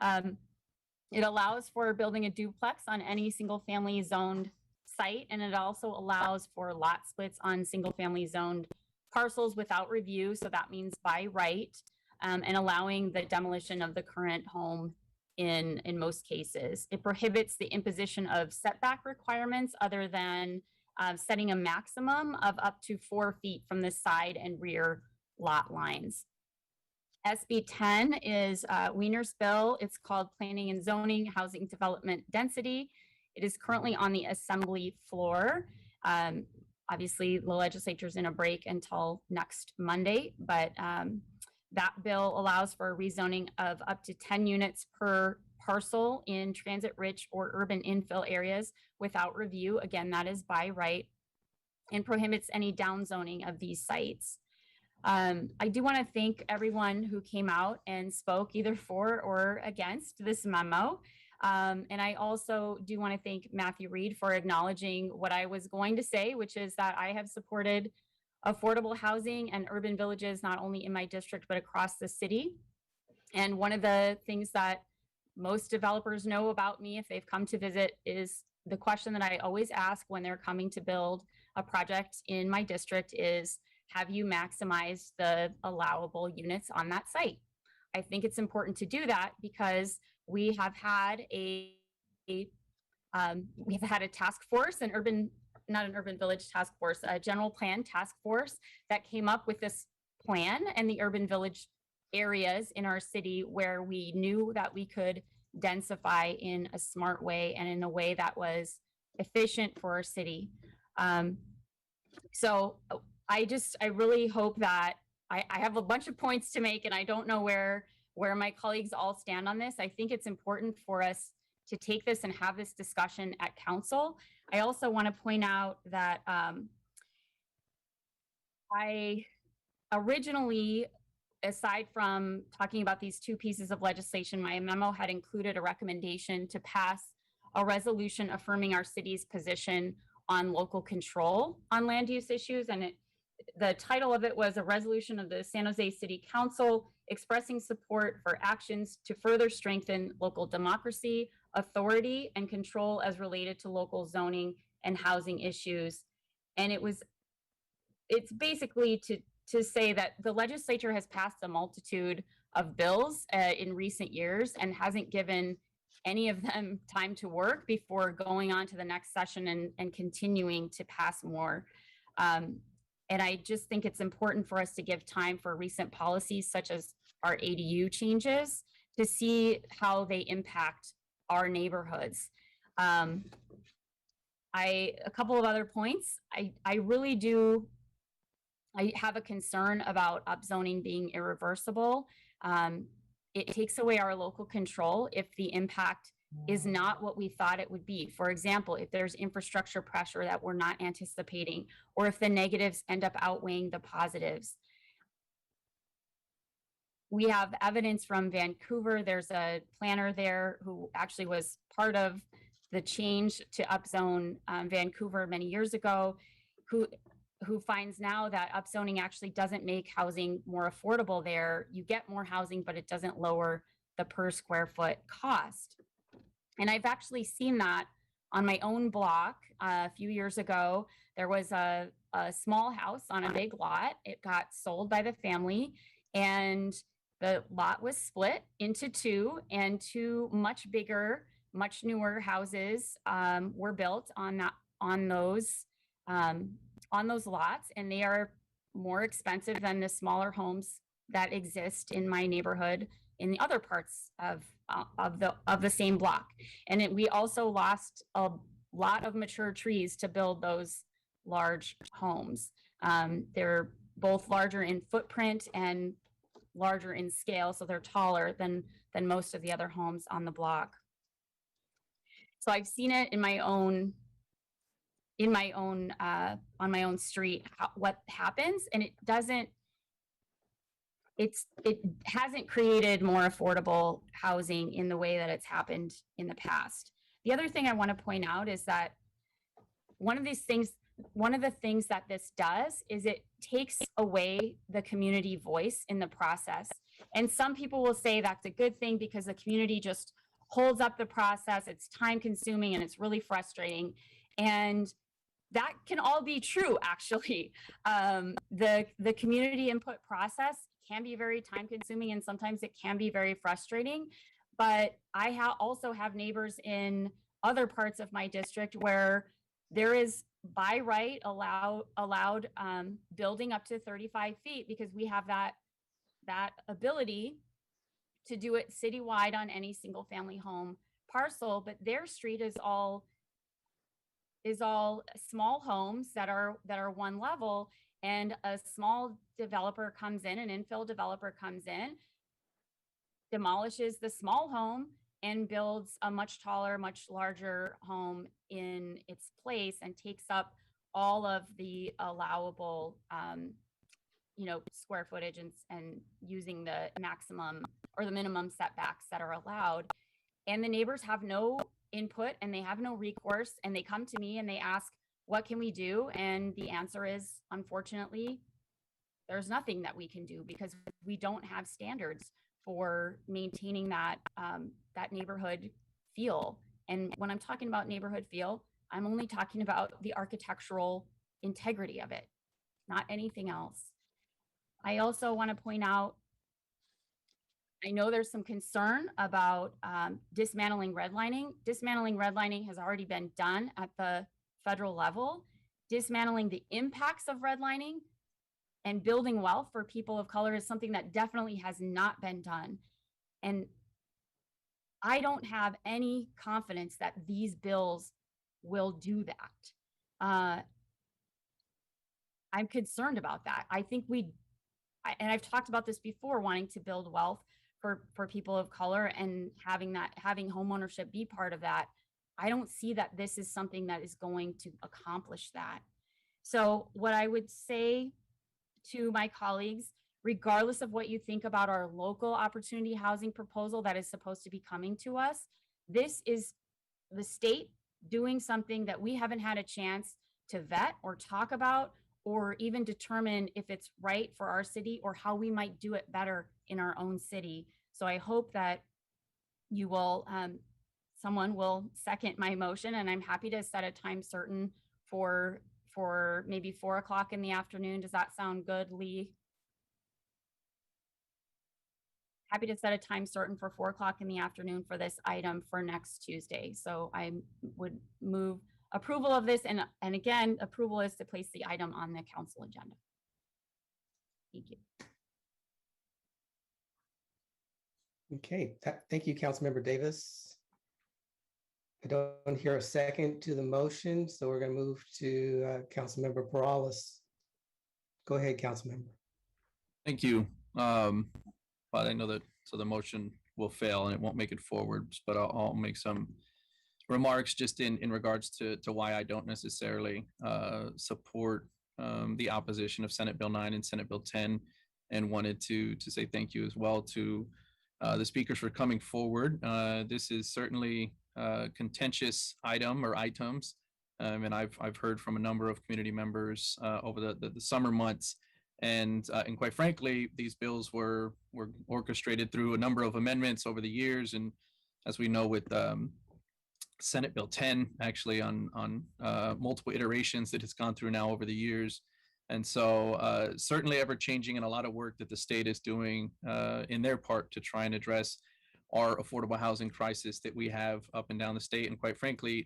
It allows for building a duplex on any single family zoned site, and it also allows for lot splits on single family zoned parcels without review. So that means by right, and allowing the demolition of the current home in most cases. It prohibits the imposition of setback requirements other than setting a maximum of up to 4 feet from the side and rear lot lines. SB10 is Wiener's bill. It's called Planning and Zoning, Housing Development Density. It is currently on the assembly floor. Obviously, the legislature's in a break until next Monday, but that bill allows for a rezoning of up to 10 units per parcel in transit-rich or urban infill areas without review. Again, that is by right, and prohibits any downzoning of these sites. I do want to thank everyone who came out and spoke either for or against this memo. And I also do want to thank Matthew Reed for acknowledging what I was going to say, which is that I have supported affordable housing and urban villages, not only in my district, but across the city. And one of the things that most developers know about me if they've come to visit is the question that I always ask when they're coming to build a project in my district is, have you maximized the allowable units on that site? I think it's important to do that because we have had a task force, not an urban village task force, a general plan task force that came up with this plan and the urban village areas in our city where we knew that we could densify in a smart way and in a way that was efficient for our city. So I really hope that I have a bunch of points to make, and I don't know where my colleagues all stand on this. I think it's important for us to take this and have this discussion at council. I also want to point out that I originally, aside from talking about these two pieces of legislation, my memo had included a recommendation to pass a resolution affirming our city's position on local control on land use issues. And the title of it was a resolution of the San Jose City Council expressing support for actions to further strengthen local democracy, authority, and control as related to local zoning and housing issues. And it's basically to say that the legislature has passed a multitude of bills in recent years and hasn't given any of them time to work before going on to the next session and continuing to pass more. And I just think it's important for us to give time for recent policies such as our ADU changes to see how they impact our neighborhoods. A couple of other points. I have a concern about upzoning being irreversible. It takes away our local control if the impact is not what we thought it would be. For example, if there's infrastructure pressure that we're not anticipating, or if the negatives end up outweighing the positives. We have evidence from Vancouver. There's a planner there who actually was part of the change to upzone Vancouver many years ago, who finds now that upzoning actually doesn't make housing more affordable there. You get more housing, but it doesn't lower the per square foot cost. And I've actually seen that on my own block. A few years ago, there was a small house on a big lot. It got sold by the family, and the lot was split into two, and two much bigger, much newer houses were built on those lots, and they are more expensive than the smaller homes that exist in my neighborhood in the other parts of the same block. And we also lost a lot of mature trees to build those large homes. They're both larger in footprint and larger in scale, so they're taller than most of the other homes on the block. So I've seen it on my own street, what happens, and it hasn't created more affordable housing in the way that it's happened in the past. The other thing I want to point out is that one of the things that this does is it takes away the community voice in the process. And some people will say that's a good thing because the community just holds up the process. It's time consuming and it's really frustrating. And that can all be true, actually. The community input process can be very time consuming, and sometimes it can be very frustrating. But I also have neighbors in other parts of my district where there is by right allowed building up to 35 feet because we have that ability to do it citywide on any single family home parcel. But their street is all small homes that are one level, and a small developer comes in, an infill developer comes in, demolishes the small home and builds a much taller, much larger home in its place and takes up all of the allowable square footage and using the maximum or the minimum setbacks that are allowed. And the neighbors have no input and they have no recourse, and they come to me and they ask, what can we do? And the answer is, unfortunately, there's nothing that we can do because we don't have standards for maintaining that neighborhood feel. And when I'm talking about neighborhood feel, I'm only talking about the architectural integrity of it, not anything else. I also want to point out, I know there's some concern about dismantling redlining. Dismantling redlining has already been done at the federal level. Dismantling the impacts of redlining and building wealth for people of color is something that definitely has not been done. And I don't have any confidence that these bills will do that. I'm concerned about that. I think and I've talked about this before, wanting to build wealth for people of color and having home ownership be part of that. I don't see that this is something that is going to accomplish that. So what I would say to my colleagues, regardless of what you think about our local opportunity housing proposal that is supposed to be coming to us, this is the state doing something that we haven't had a chance to vet or talk about or even determine if it's right for our city or how we might do it better in our own city. So I hope that you will, someone will second my motion, and I'm happy to set a time certain for maybe 4 o'clock in the afternoon. Does that sound good, Lee? Happy to set a time certain for 4 o'clock in the afternoon for this item for next Tuesday. So I would move approval of this. And again, approval is to place the item on the council agenda. Thank you. Okay, thank you, Councilmember Davis. I don't hear a second to the motion, so we're going to move to Councilmember Perales. Go ahead, Councilmember. Thank you. But I know that, so the motion will fail and it won't make it forwards, but I'll make some remarks just in regards to why I don't necessarily support the opposition of Senate Bill 9 and Senate Bill 10, and wanted to say thank you as well to the speakers for coming forward. This is certainly a contentious item or items, and I've heard from a number of community members over the summer months. And quite frankly, these bills were orchestrated through a number of amendments over the years. And as we know, with Senate Bill 10, actually on multiple iterations that has gone through now over the years. And so certainly ever changing, and a lot of work that the state is doing in their part to try and address our affordable housing crisis that we have up and down the state. And quite frankly,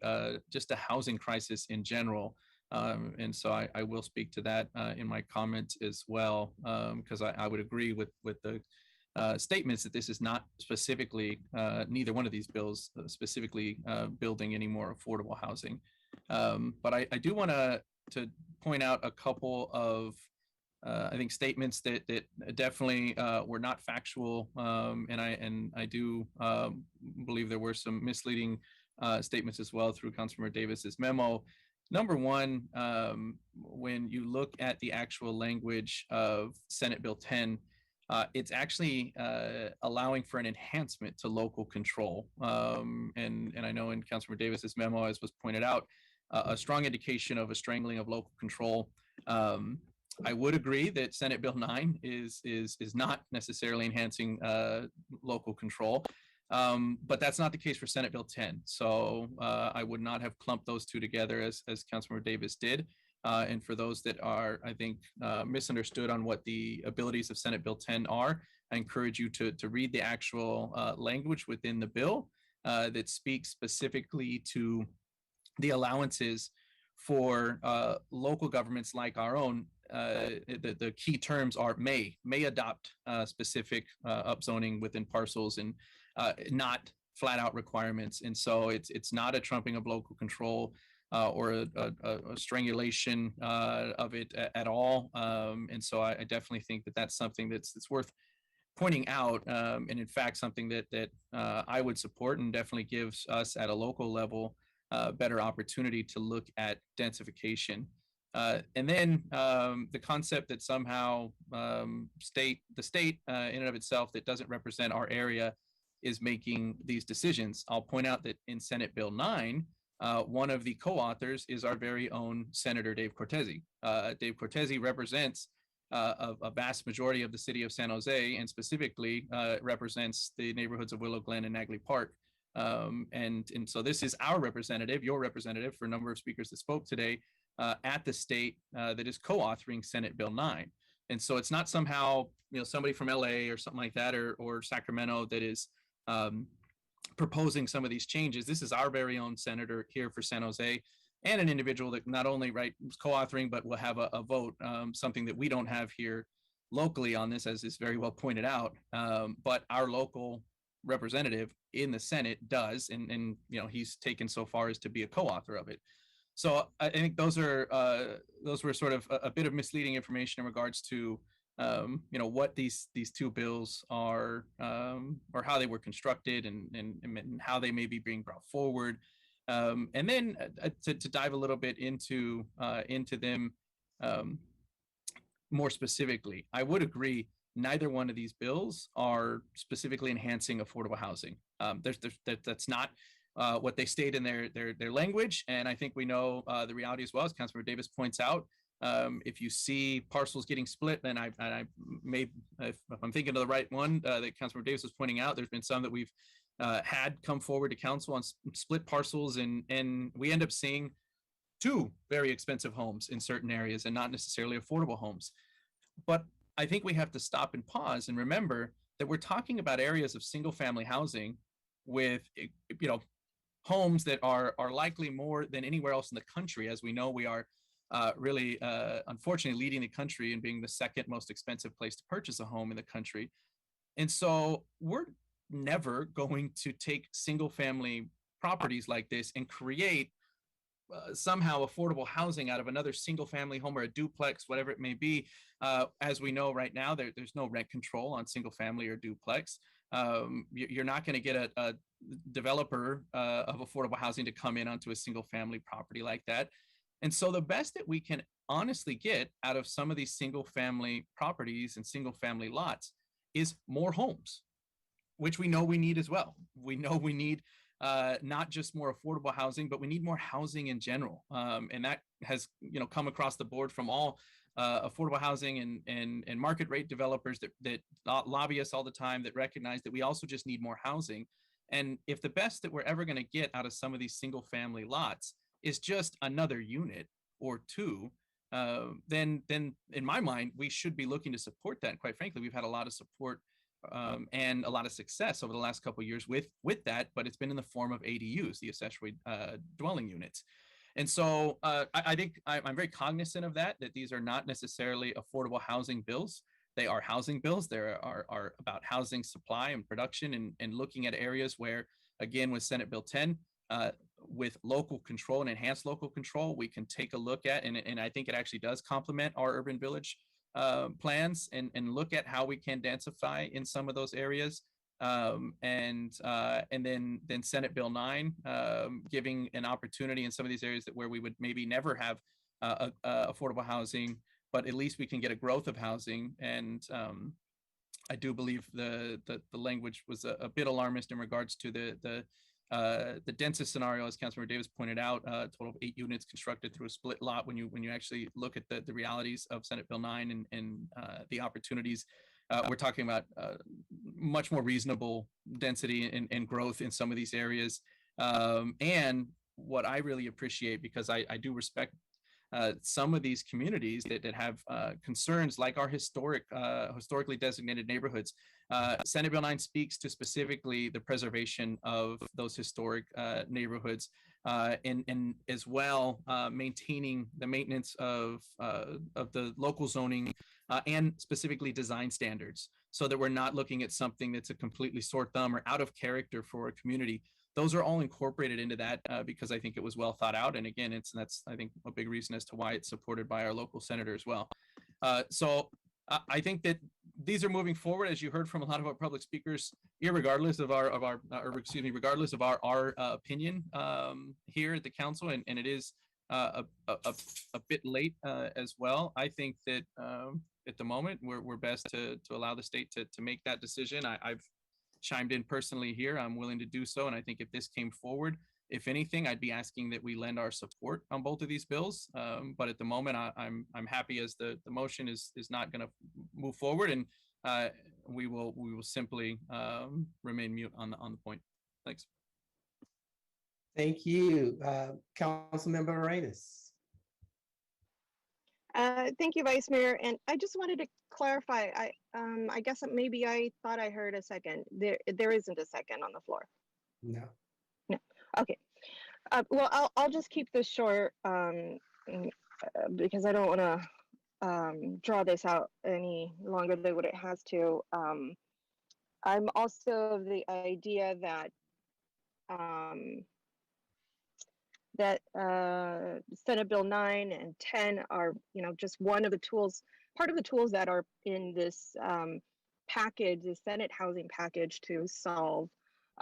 just a housing crisis in general. And so I will speak to that in my comments as well, because I would agree with the statements that this is not specifically, neither one of these bills specifically building any more affordable housing. But I do want to point out a couple of, I think, statements that definitely were not factual, and I do believe there were some misleading statements as well through Councilmember Davis's memo. Number one, when you look at the actual language of Senate Bill 10, it's actually allowing for an enhancement to local control. And I know in Councilmember Davis's memo, as was pointed out, a strong indication of a strangling of local control. I would agree that Senate Bill 9 is not necessarily enhancing local control. But that's not the case for Senate Bill 10. So I would not have clumped those two together as Councilmember Davis did. And for those that are, I think, misunderstood on what the abilities of Senate Bill 10 are, I encourage you to read the actual language within the bill that speaks specifically to the allowances for local governments like our own. The key terms are may adopt specific upzoning within parcels, and not flat out requirements. And so it's not a trumping of local control or a strangulation of it at all. And so I definitely think that that's something that's worth pointing out, and in fact something that I would support, and definitely gives us at a local level better opportunity to look at densification. And then the concept that somehow the state in and of itself that doesn't represent our area is making these decisions. I'll point out that in Senate Bill 9, one of the co-authors is our very own Senator Dave Cortese. Dave Cortese represents a vast majority of the city of San Jose, and specifically represents the neighborhoods of Willow Glen and Nagley Park. And so this is our representative, your representative, for a number of speakers that spoke today at the state that is co-authoring Senate Bill 9. And so it's not somehow, somebody from LA or something like that, or Sacramento that is proposing some of these changes. This is our very own senator here for San Jose, and an individual that not only is co-authoring, but will have a vote, something that we don't have here locally on this, as is very well pointed out. But our local representative in the Senate does, and he's taken so far as to be a co-author of it. So I think those were sort of a bit of misleading information in regards to what these two bills are, or how they were constructed, and how they may be being brought forward. And then to dive a little bit into them more specifically, I would agree neither one of these bills are specifically enhancing affordable housing. That's not what they state in their language, and I think we know the reality as well, as Councilmember Davis points out. If you see parcels getting split, then I may, if I'm thinking of the right one that Councilmember Davis was pointing out, there's been some that we've had come forward to council on split parcels, and we end up seeing two very expensive homes in certain areas and not necessarily affordable homes. But I think we have to stop and pause and remember that we're talking about areas of single family housing with, homes that are likely more than anywhere else in the country. As we know, we are really, unfortunately, leading the country and being the second most expensive place to purchase a home in the country. And so we're never going to take single family properties like this and create somehow affordable housing out of another single family home or a duplex, whatever it may be. As we know right now, there's no rent control on single family or duplex. You're not going to get a developer of affordable housing to come in onto a single family property like that. And so the best that we can honestly get out of some of these single family properties and single family lots is more homes, which we know we need as well. We know we need not just more affordable housing, but we need more housing in general. And that has come across the board from all affordable housing and market rate developers that lobby us all the time, that recognize that we also just need more housing. And if the best that we're ever going to get out of some of these single family lots is just another unit or two, then in my mind, we should be looking to support that. And quite frankly, we've had a lot of support and a lot of success over the last couple of years with that, but it's been in the form of ADUs, the accessory dwelling units. And so I think I'm very cognizant of that these are not necessarily affordable housing bills. They are housing bills. They are about housing supply and production, and looking at areas where, again, with Senate Bill 10, with local control and enhanced local control, we can take a look at, and I think it actually does complement our urban village plans, and look at how we can densify in some of those areas. And then Senate Bill 9, giving an opportunity in some of these areas where we would maybe never have affordable housing, but at least we can get a growth of housing. And I do believe the language was a bit alarmist in regards to the densest scenario, as Councilmember Davis pointed out, a total of 8 units constructed through a split lot. When you actually look at the realities of Senate Bill 9 and the opportunities, we're talking about much more reasonable density and growth in some of these areas. And what I really appreciate, because I do respect some of these communities that have concerns like our historically designated neighborhoods. Senate Bill 9 speaks to specifically the preservation of those historic neighborhoods, and as well maintaining the maintenance of the local zoning and specifically design standards, so that we're not looking at something that's a completely sore thumb or out of character for a community. Those are all incorporated into that because I think it was well thought out. And again, that's I think a big reason as to why it's supported by our local senator as well. So I think that these are moving forward, as you heard from a lot of our public speakers, regardless of our opinion here at the council, and it is a bit late as well. I think that at the moment we're best to allow the state to make that decision. I've chimed in personally here. I'm willing to do so, and I think if this came forward, if anything, I'd be asking that we lend our support on both of these bills. But at the moment, I'm happy as the motion is not going to move forward, and we will simply remain mute on the point. Thanks. Thank you, Councilmember Arenas. Thank you, Vice Mayor. And I just wanted to clarify. I guess maybe I thought I heard a second. There isn't a second on the floor. No. No. Okay. Well, I'll just keep this short because I don't want to draw this out any longer than what it has to. I'm also of the idea that Senate Bill 9 and 10 are, just one of the tools, part of the tools that are in this package, the Senate housing package to solve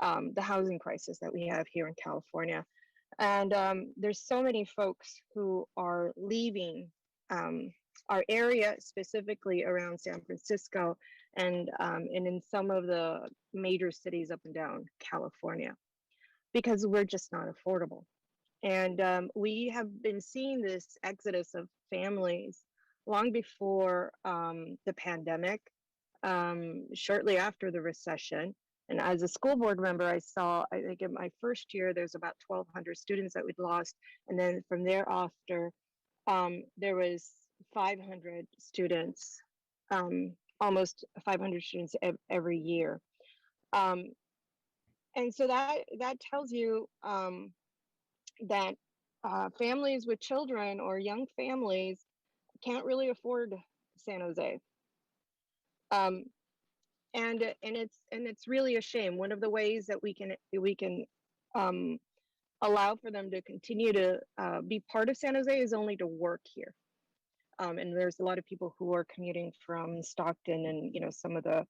the housing crisis that we have here in California. And there's so many folks who are leaving our area, specifically around San Francisco and in some of the major cities up and down California, because we're just not affordable. And we have been seeing this exodus of families long before the pandemic, shortly after the recession. And as a school board member, I saw, I think in my first year, there's about 1,200 students that we'd lost. And then from thereafter, there was 500 students, almost 500 students every year. And so that tells you that families with children or young families can't really afford San Jose. And it's really a shame. One of the ways that we can allow for them to continue to be part of San Jose is only to work here. And there's a lot of people who are commuting from Stockton and, you know, some of the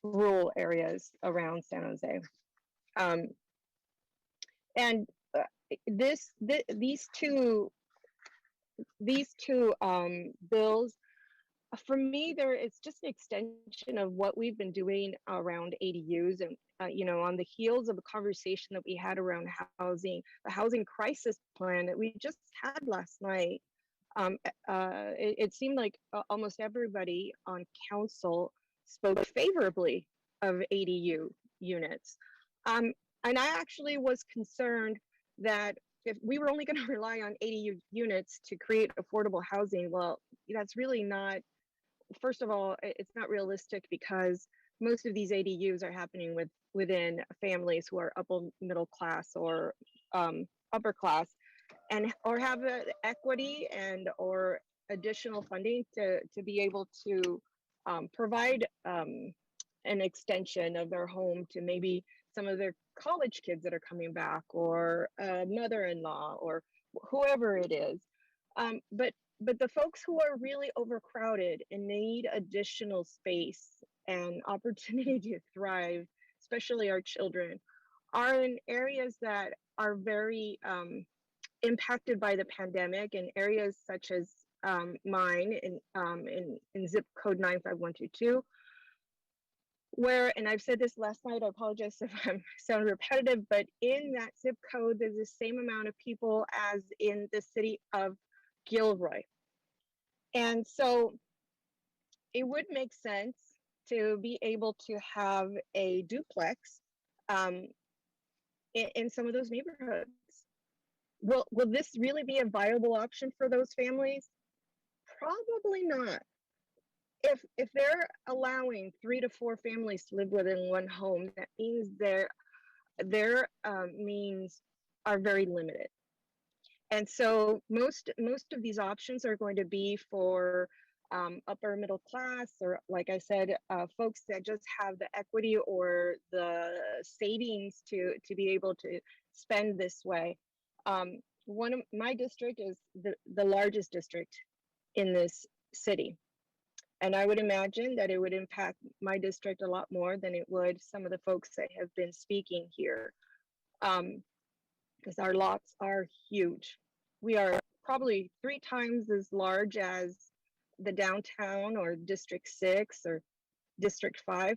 rural areas around San Jose. And these two bills, for me, it's just an extension of what we've been doing around ADUs. And you know, on the heels of a conversation that we had around housing, the housing crisis plan that we just had last night, it seemed like almost everybody on council spoke favorably of ADU units. And I actually was concerned that if we were only going to rely on ADU units to create affordable housing, well, that's really not, first of all, it's not realistic, because most of these ADUs are happening within families who are upper middle class or upper class, and or have equity and or additional funding to be able to provide an extension of their home to maybe some of their college kids that are coming back, or a mother-in-law, or whoever it is. But the folks who are really overcrowded and need additional space and opportunity to thrive, especially our children, are in areas that are very impacted by the pandemic, and areas such as mine in zip code 95122, where, and I've said this last night, I apologize if I sound repetitive, but in that zip code, there's the same amount of people as in the city of Gilroy. And so it would make sense to be able to have a duplex in some of those neighborhoods. Will this really be a viable option for those families? Probably not. If they're allowing 3 to 4 families to live within one home, that means their means are very limited. And so most of these options are going to be for upper middle class, or like I said, folks that just have the equity or the savings to be able to spend this way. One of my district is the largest district in this city. And I would imagine that it would impact my district a lot more than it would some of the folks that have been speaking here. Because our lots are huge. We are probably 3 times as large as the downtown or District 6 or District 5.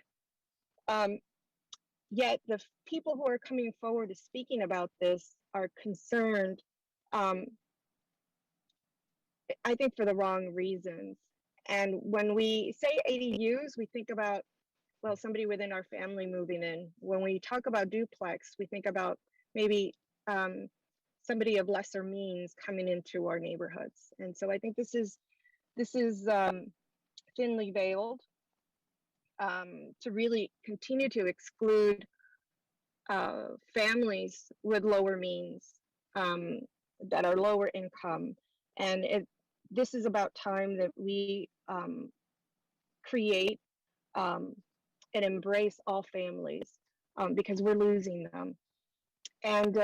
Yet the people who are coming forward to speaking about this are concerned, I think, for the wrong reasons. And when we say ADUs, we think about, well, somebody within our family moving in. When we talk about duplex, we think about maybe somebody of lesser means coming into our neighborhoods. And so I think this is thinly veiled to really continue to exclude families with lower means, that are lower income. And this is about time that we create and embrace all families, because we're losing them. And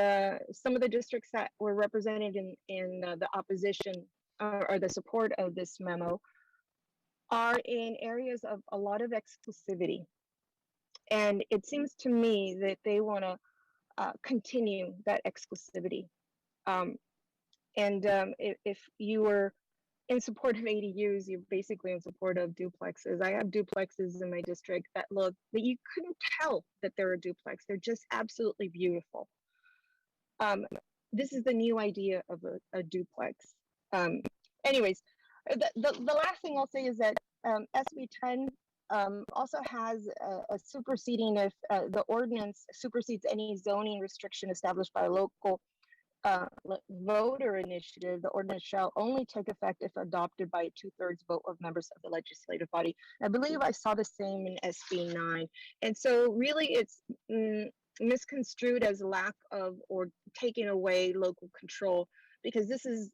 some of the districts that were represented in the opposition or the support of this memo are in areas of a lot of exclusivity. And it seems to me that they want to continue that exclusivity. If you were in support of ADUs, you're basically in support of duplexes. I have duplexes in my district that look, that you couldn't tell that they're a duplex. They're just absolutely beautiful. This is the new idea of a duplex. Anyways, the last thing I'll say is that SB10 also has a superseding if the ordinance supersedes any zoning restriction established by a local voter initiative. The ordinance shall only take effect if adopted by a 2/3 vote of members of the legislative body. I believe I saw the same in SB9. And so really it's misconstrued as lack of or taking away local control, because this is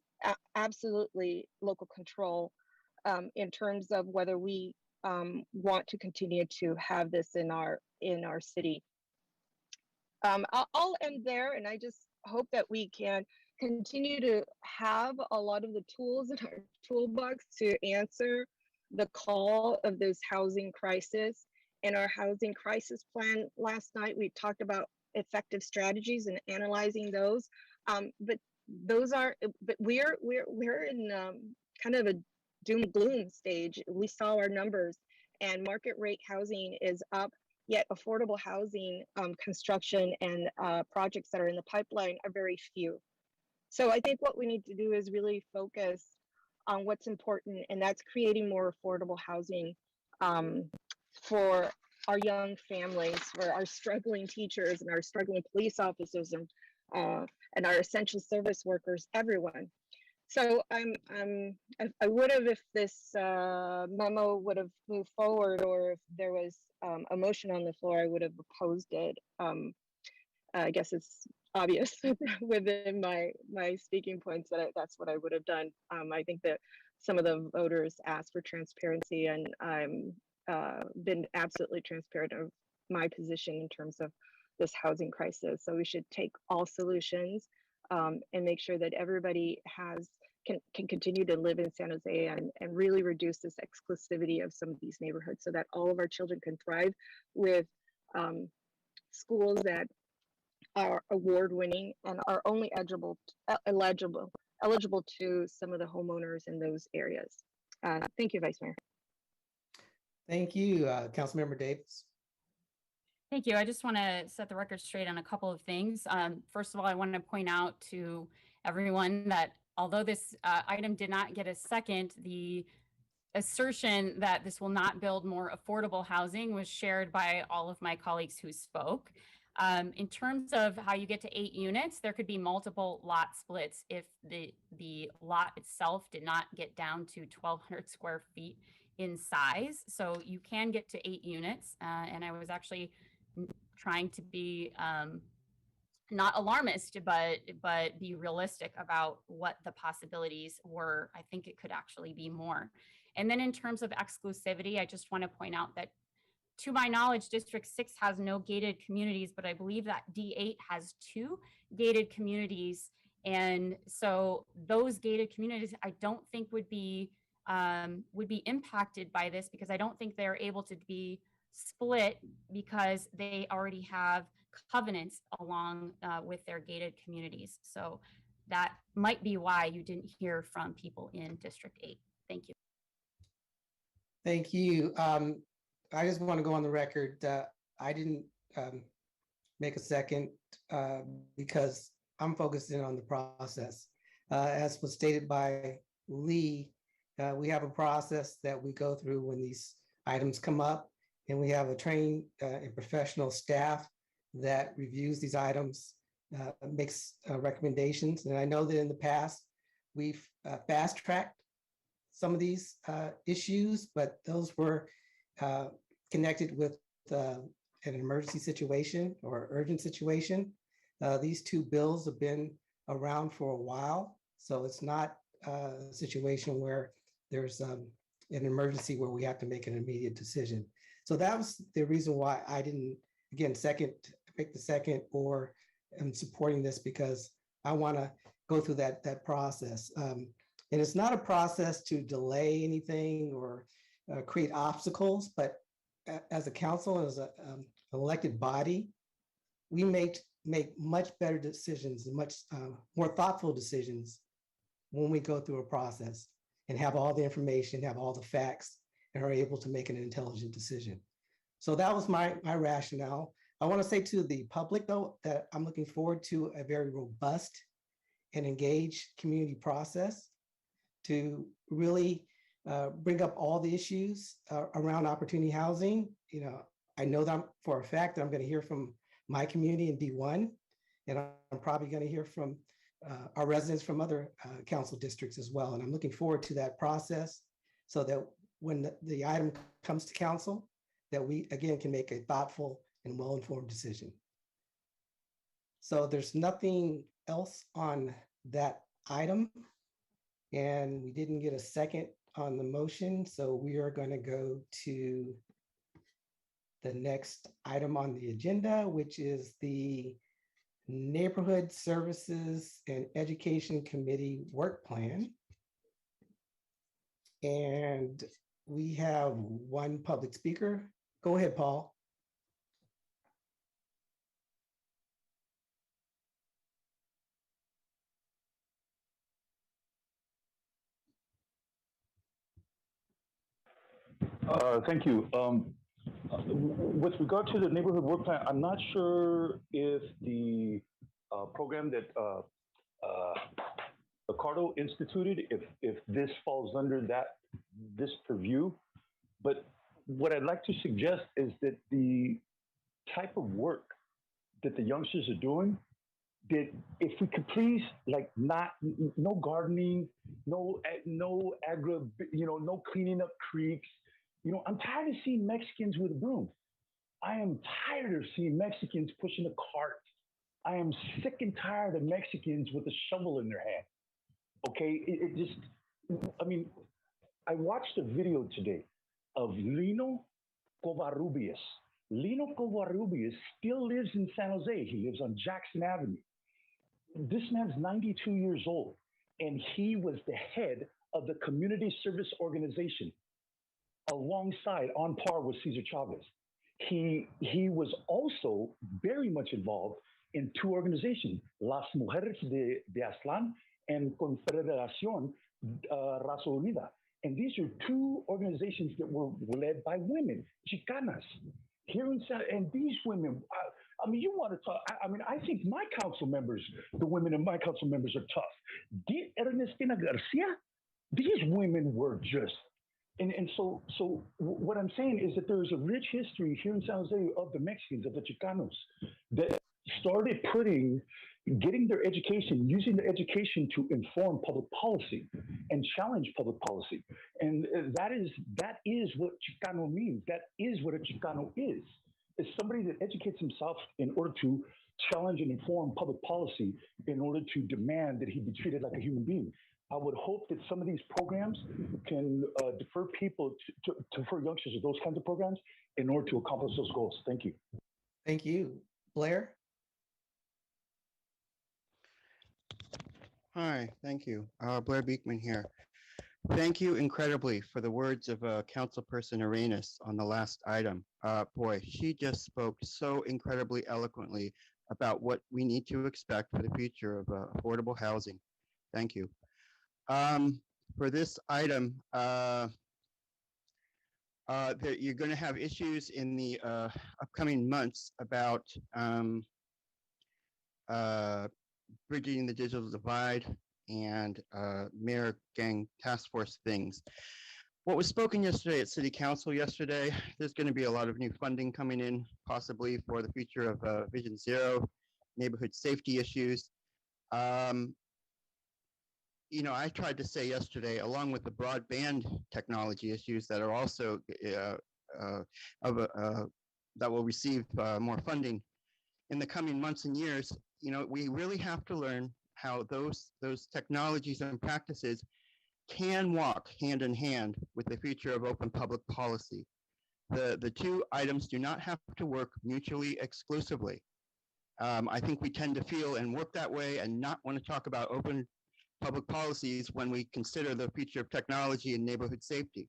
absolutely local control in terms of whether we want to continue to have this in our city. I'll end there, and I just hope that we can continue to have a lot of the tools in our toolbox to answer the call of this housing crisis. In our housing crisis plan last night, we talked about effective strategies and analyzing those. But we're in kind of a doom and gloom stage. We saw our numbers, and market rate housing is up, yet affordable housing construction and projects that are in the pipeline are very few. So I think what we need to do is really focus on what's important, and that's creating more affordable housing for our young families, for our struggling teachers and our struggling police officers and our essential service workers, everyone. So I would have, if this memo would have moved forward, or if there was a motion on the floor, I would have opposed it. I guess it's obvious within my speaking points that that's what I would have done. I think that some of the voters asked for transparency, and I'm been absolutely transparent of my position in terms of this housing crisis. So we should take all solutions and make sure that everybody can continue to live in San Jose and really reduce this exclusivity of some of these neighborhoods, so that all of our children can thrive with schools that are award-winning and are only eligible to some of the homeowners in those areas. Thank you, Vice Mayor. Thank you, Councilmember Davis. Thank you. I just want to set the record straight on a couple of things. First of all, I want to point out to everyone that although this item did not get a second, the assertion that this will not build more affordable housing was shared by all of my colleagues who spoke. In terms of how you get to 8 units, there could be multiple lot splits if the lot itself did not get down to 1,200 square feet in size. So you can get to 8 units. And I was actually trying to be not alarmist, but be realistic about what the possibilities were. I think it could actually be more. And then in terms of exclusivity, I just want to point out that to my knowledge, District 6 has no gated communities, but I believe that D8 has 2 gated communities. And so those gated communities, I don't think would be impacted by this, because I don't think they're able to be split because they already have covenants along with their gated communities. So that might be why you didn't hear from people in District 8. Thank you. Thank you. I just want to go on the record. I didn't make a second because I'm focusing on the process. As was stated by Lee, we have a process that we go through when these items come up, and we have a trained and professional staff that reviews these items, makes recommendations. And I know that in the past, we've fast-tracked some of these issues, but those were connected with an emergency situation or urgent situation. These 2 bills have been around for a while, so it's not a situation where there's an emergency where we have to make an immediate decision. So that was the reason why I didn't, again, pick the second, or am supporting this, because I want to go through that process. And it's not a process to delay anything or create obstacles, but as a council, as an elected body, we make much better decisions and much more thoughtful decisions when we go through a process and have all the information, have all the facts, and are able to make an intelligent decision. So that was my rationale. I want to say to the public, though, that I'm looking forward to a very robust and engaged community process to really bring up all the issues around opportunity housing. You know, I know that for a fact that I'm going to hear from my community in D1, and I'm probably going to hear from our residents from other council districts as well. And I'm looking forward to that process so that when the item comes to council, that we, again, can make a thoughtful and well-informed decision. So there's nothing else on that item. And we didn't get a second on the motion. So we are going to go to the next item on the agenda, which is the Neighborhood Services and Education Committee Work Plan. And we have one public speaker. Go ahead, Paul. Thank you. With regard to the neighborhood work plan, I'm not sure if the program that Ricardo instituted, if this falls under this purview. But what I'd like to suggest is that the type of work that the youngsters are doing, that if we could please, like, no gardening, no agro, no cleaning up creeks. I'm tired of seeing Mexicans with a broom. I am tired of seeing Mexicans pushing a cart. I am sick and tired of Mexicans with a shovel in their hand. Okay, I watched a video today of Lino Covarrubias. Lino Covarrubias still lives in San Jose. He lives on Jackson Avenue. This man's 92 years old, and he was the head of the community service organization alongside, on par with Cesar Chavez. He was also very much involved in two organizations, Las Mujeres de Aztlán and Confederación Raza Unida. And these are two organizations that were led by women, Chicanas. And these women, you want to talk, I think my council members, the women in my council members are tough. Did Ernestina Garcia? These women were just, and so what I'm saying is that there's a rich history here in San Jose of the Mexicans, of the Chicanos, that started getting their education, using their education to inform public policy and challenge public policy. And that is what Chicano means. That is what a Chicano is. It's somebody that educates himself in order to challenge and inform public policy, in order to demand that he be treated like a human being. I would hope that some of these programs can defer people defer youngsters to those kinds of programs in order to accomplish those goals. Thank you. Thank you. Blair? Hi, thank you. Blair Beekman here. Thank you incredibly for the words of Councilperson Arenas on the last item. Boy, she just spoke so incredibly eloquently about what we need to expect for the future of affordable housing. Thank you. For this item, that you're going to have issues in the upcoming months about bridging the digital divide and mayor gang task force things. What was spoken yesterday at City Council yesterday, there's going to be a lot of new funding coming in, possibly for the future of Vision Zero, neighborhood safety issues. I tried to say yesterday, along with the broadband technology issues that are also that will receive more funding in the coming months and years, we really have to learn how those technologies and practices can walk hand in hand with the future of open public policy. The two items do not have to work mutually exclusively. I think we tend to feel and work that way and not want to talk about open public policies when we consider the future of technology and neighborhood safety.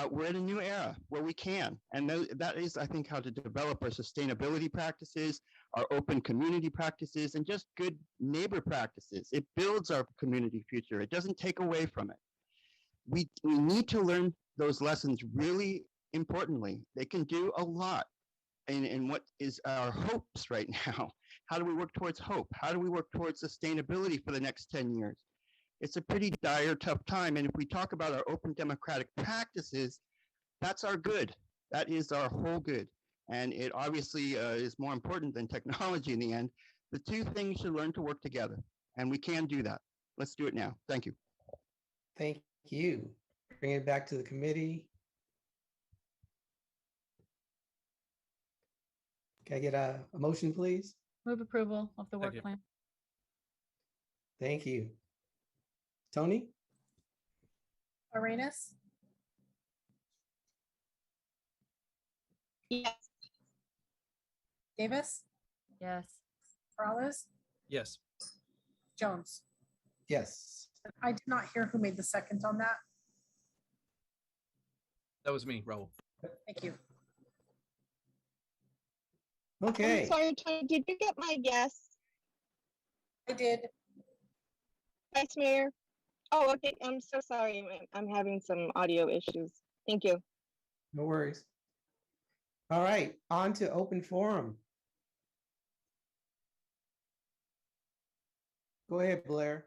We're in a new era where we can, and that is, I think, how to develop our sustainability practices, our open community practices, and just good neighbor practices. It builds our community future. It doesn't take away from it. We need to learn those lessons really importantly. They can do a lot in what is our hopes right now. How do we work towards hope? How do we work towards sustainability for the next 10 years? It's a pretty dire, tough time. And if we talk about our open democratic practices, that's our good. That is our whole good. And it obviously is more important than technology in the end. The two things should learn to work together. And we can do that. Let's do it now. Thank you. Thank you. Bring it back to the committee. Can I get a motion, please? Move approval of the work Second. plan. Thank you. Tony? Arenas? Yes. Davis? Yes. Morales? Yes. Jones? Yes. I did not hear who made the second on that. That was me, Raul. Thank you. Okay. I'm sorry, Tony, did you get my yes? I did. Vice Mayor? Oh, okay. I'm so sorry. I'm having some audio issues. Thank you. No worries. All right, on to open forum. Go ahead, Blair.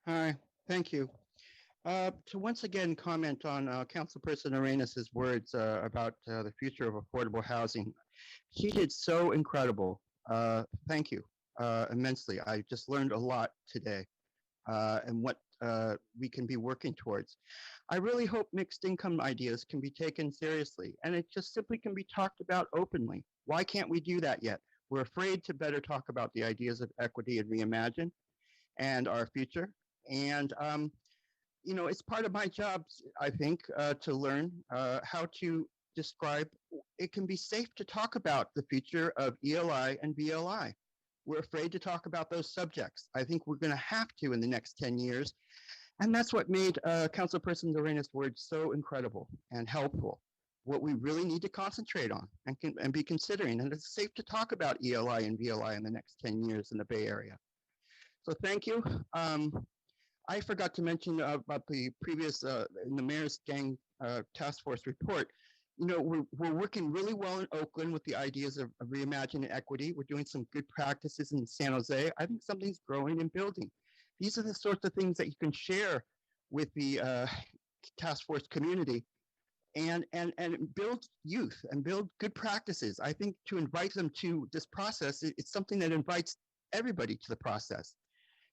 Hi, thank you. To once again comment on Councilperson Arenas' words about the future of affordable housing. She did so incredible. Thank you immensely. I just learned a lot today and what we can be working towards. I really hope mixed income ideas can be taken seriously, and it just simply can be talked about openly. Why can't we do that yet? We're afraid to better talk about the ideas of equity and reimagine and our future. And you know, it's part of my job, I think, to learn how to describe. It can be safe to talk about the future of ELI and BLI. We're afraid to talk about those subjects. I think we're going to have to in the next 10 years. And that's what made Councilperson Arenas' words so incredible and helpful. What we really need to concentrate on and be considering. And it's safe to talk about ELI and BLI in the next 10 years in the Bay Area. So thank you. I forgot to mention about the previous, in the Mayor's Gang Task Force report. You know, we're working really well in Oakland with the ideas of reimagining equity. We're doing some good practices in San Jose. I think something's growing and building. These are the sorts of things that you can share with the task force community and build youth and build good practices. I think to invite them to this process, it's something that invites everybody to the process.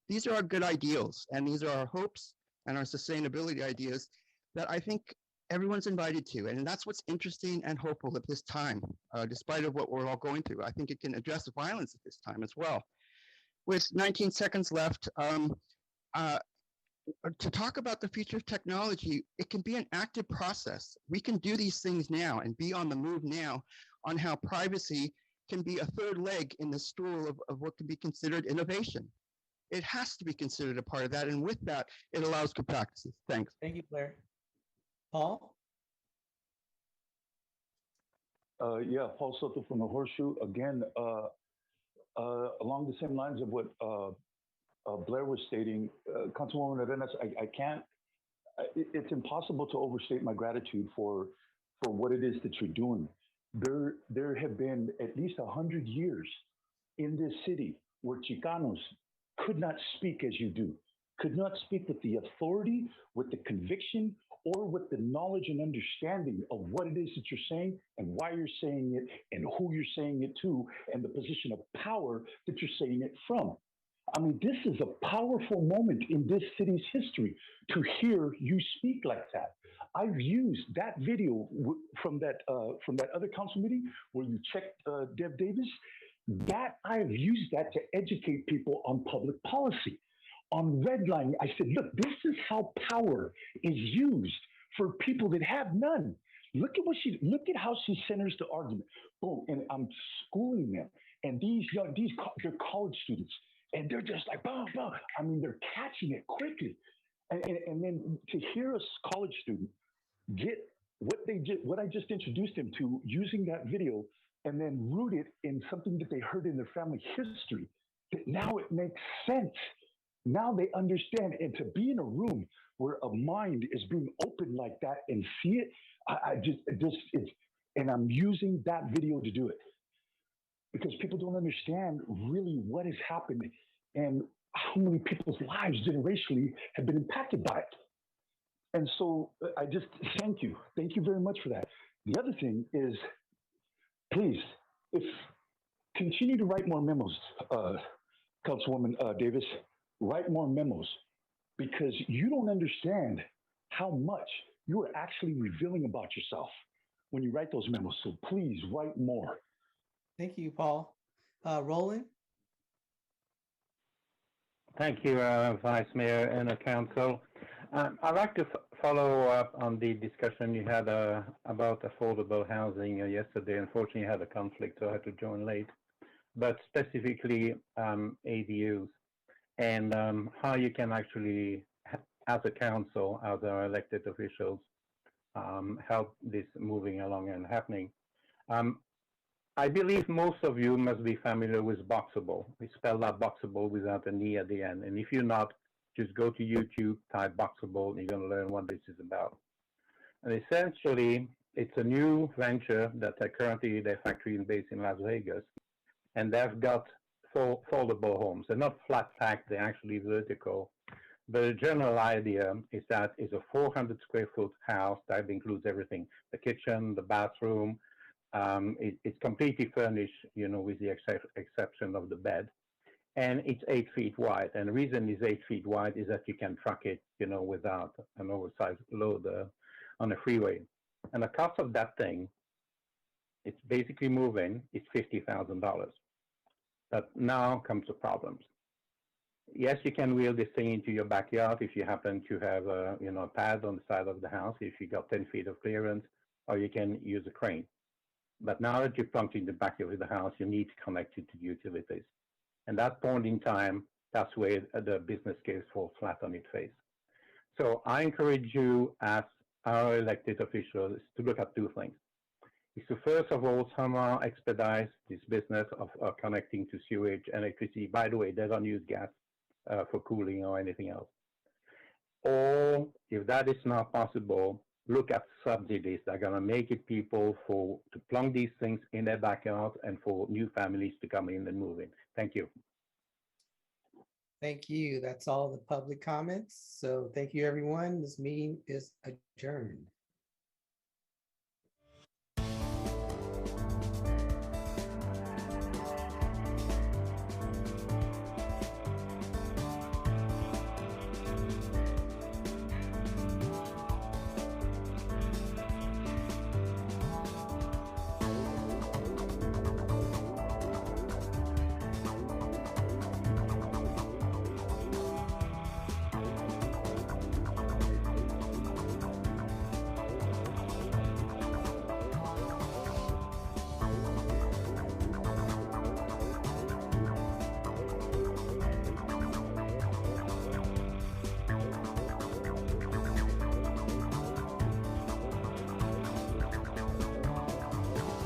These are our good ideals, and these are our hopes and our sustainability ideas that I think everyone's invited to. And that's what's interesting and hopeful at this time, despite of what we're all going through. I think it can address violence at this time as well. With 19 seconds left, to talk about the future of technology, it can be an active process. We can do these things now and be on the move now on how privacy can be a third leg in the stool of what can be considered innovation. It has to be considered a part of that. And with that, it allows good practices. Thanks. Thank you, Blair. Paul? Yeah, Paul Soto from the Horseshoe. Again, along the same lines of what Blair was stating, Councilwoman Arenas, I can't, it's impossible to overstate my gratitude for what it is that you're doing. There have been at least 100 years in this city where Chicanos could not speak as you do, could not speak with the authority, with the conviction, or with the knowledge and understanding of what it is that you're saying and why you're saying it and who you're saying it to and the position of power that you're saying it from. I mean, this is a powerful moment in this city's history to hear you speak like that. I've used that video from that other council meeting where you checked Dev Davis. That I've used that to educate people on public policy. On redlining, I said, look, this is how power is used for people that have none. Look at how she centers the argument. Boom, and I'm schooling them. And they're college students, and they're just like, bah, bah. I mean, they're catching it quickly. And then to hear a college student get what I just introduced him to using that video and then root it in something that they heard in their family history, that now it makes sense. Now they understand. And to be in a room where a mind is being opened like that and see it, and I'm using that video to do it because people don't understand really what has happened and how many people's lives generationally have been impacted by it. And so I just thank you. Thank you very much for that. The other thing is, please, continue to write more memos, Councilwoman Davis, write more memos because you don't understand how much you are actually revealing about yourself when you write those memos. So please write more. Thank you, Paul. Roland? Thank you, Vice Mayor and Council. I'd like to follow up on the discussion you had about affordable housing yesterday. Unfortunately, I had a conflict, so I had to join late. But specifically, ADUs and how you can actually, as a council, as our elected officials, help this moving along and happening. I believe most of you must be familiar with Boxable. We spell that Boxable without an E at the end. And if you're not, just go to YouTube, type Boxable, and you're going to learn what this is about. And essentially, it's a new venture that currently their factory is based in Las Vegas. And they've got foldable homes. They're not flat packed, they're actually vertical. But the general idea is that it's a 400 square foot house that includes everything, the kitchen, the bathroom. It's completely furnished, with the exception of the bed. And it's 8 feet wide. And the reason it's 8 feet wide is that you can truck it, without an oversized load on a freeway. And the cost of that thing, it's basically moving, it's $50,000. But now comes the problems. Yes, you can wheel this thing into your backyard if you happen to have a pad on the side of the house, if you got 10 feet of clearance, or you can use a crane. But now that you're plunked in the back of the house, you need to connect it to utilities. And that point in time, that's where the business case falls flat on its face. So I encourage you as our elected officials to look at two things. Is to first of all somehow expedite this business of connecting to sewage, electricity. By the way, they don't use gas for cooling or anything else. Or if that is not possible, look at subsidies that are going to make it people to plunk these things in their backyard and for new families to come in and move in. Thank you. Thank you. That's all the public comments. So thank you, everyone. This meeting is adjourned.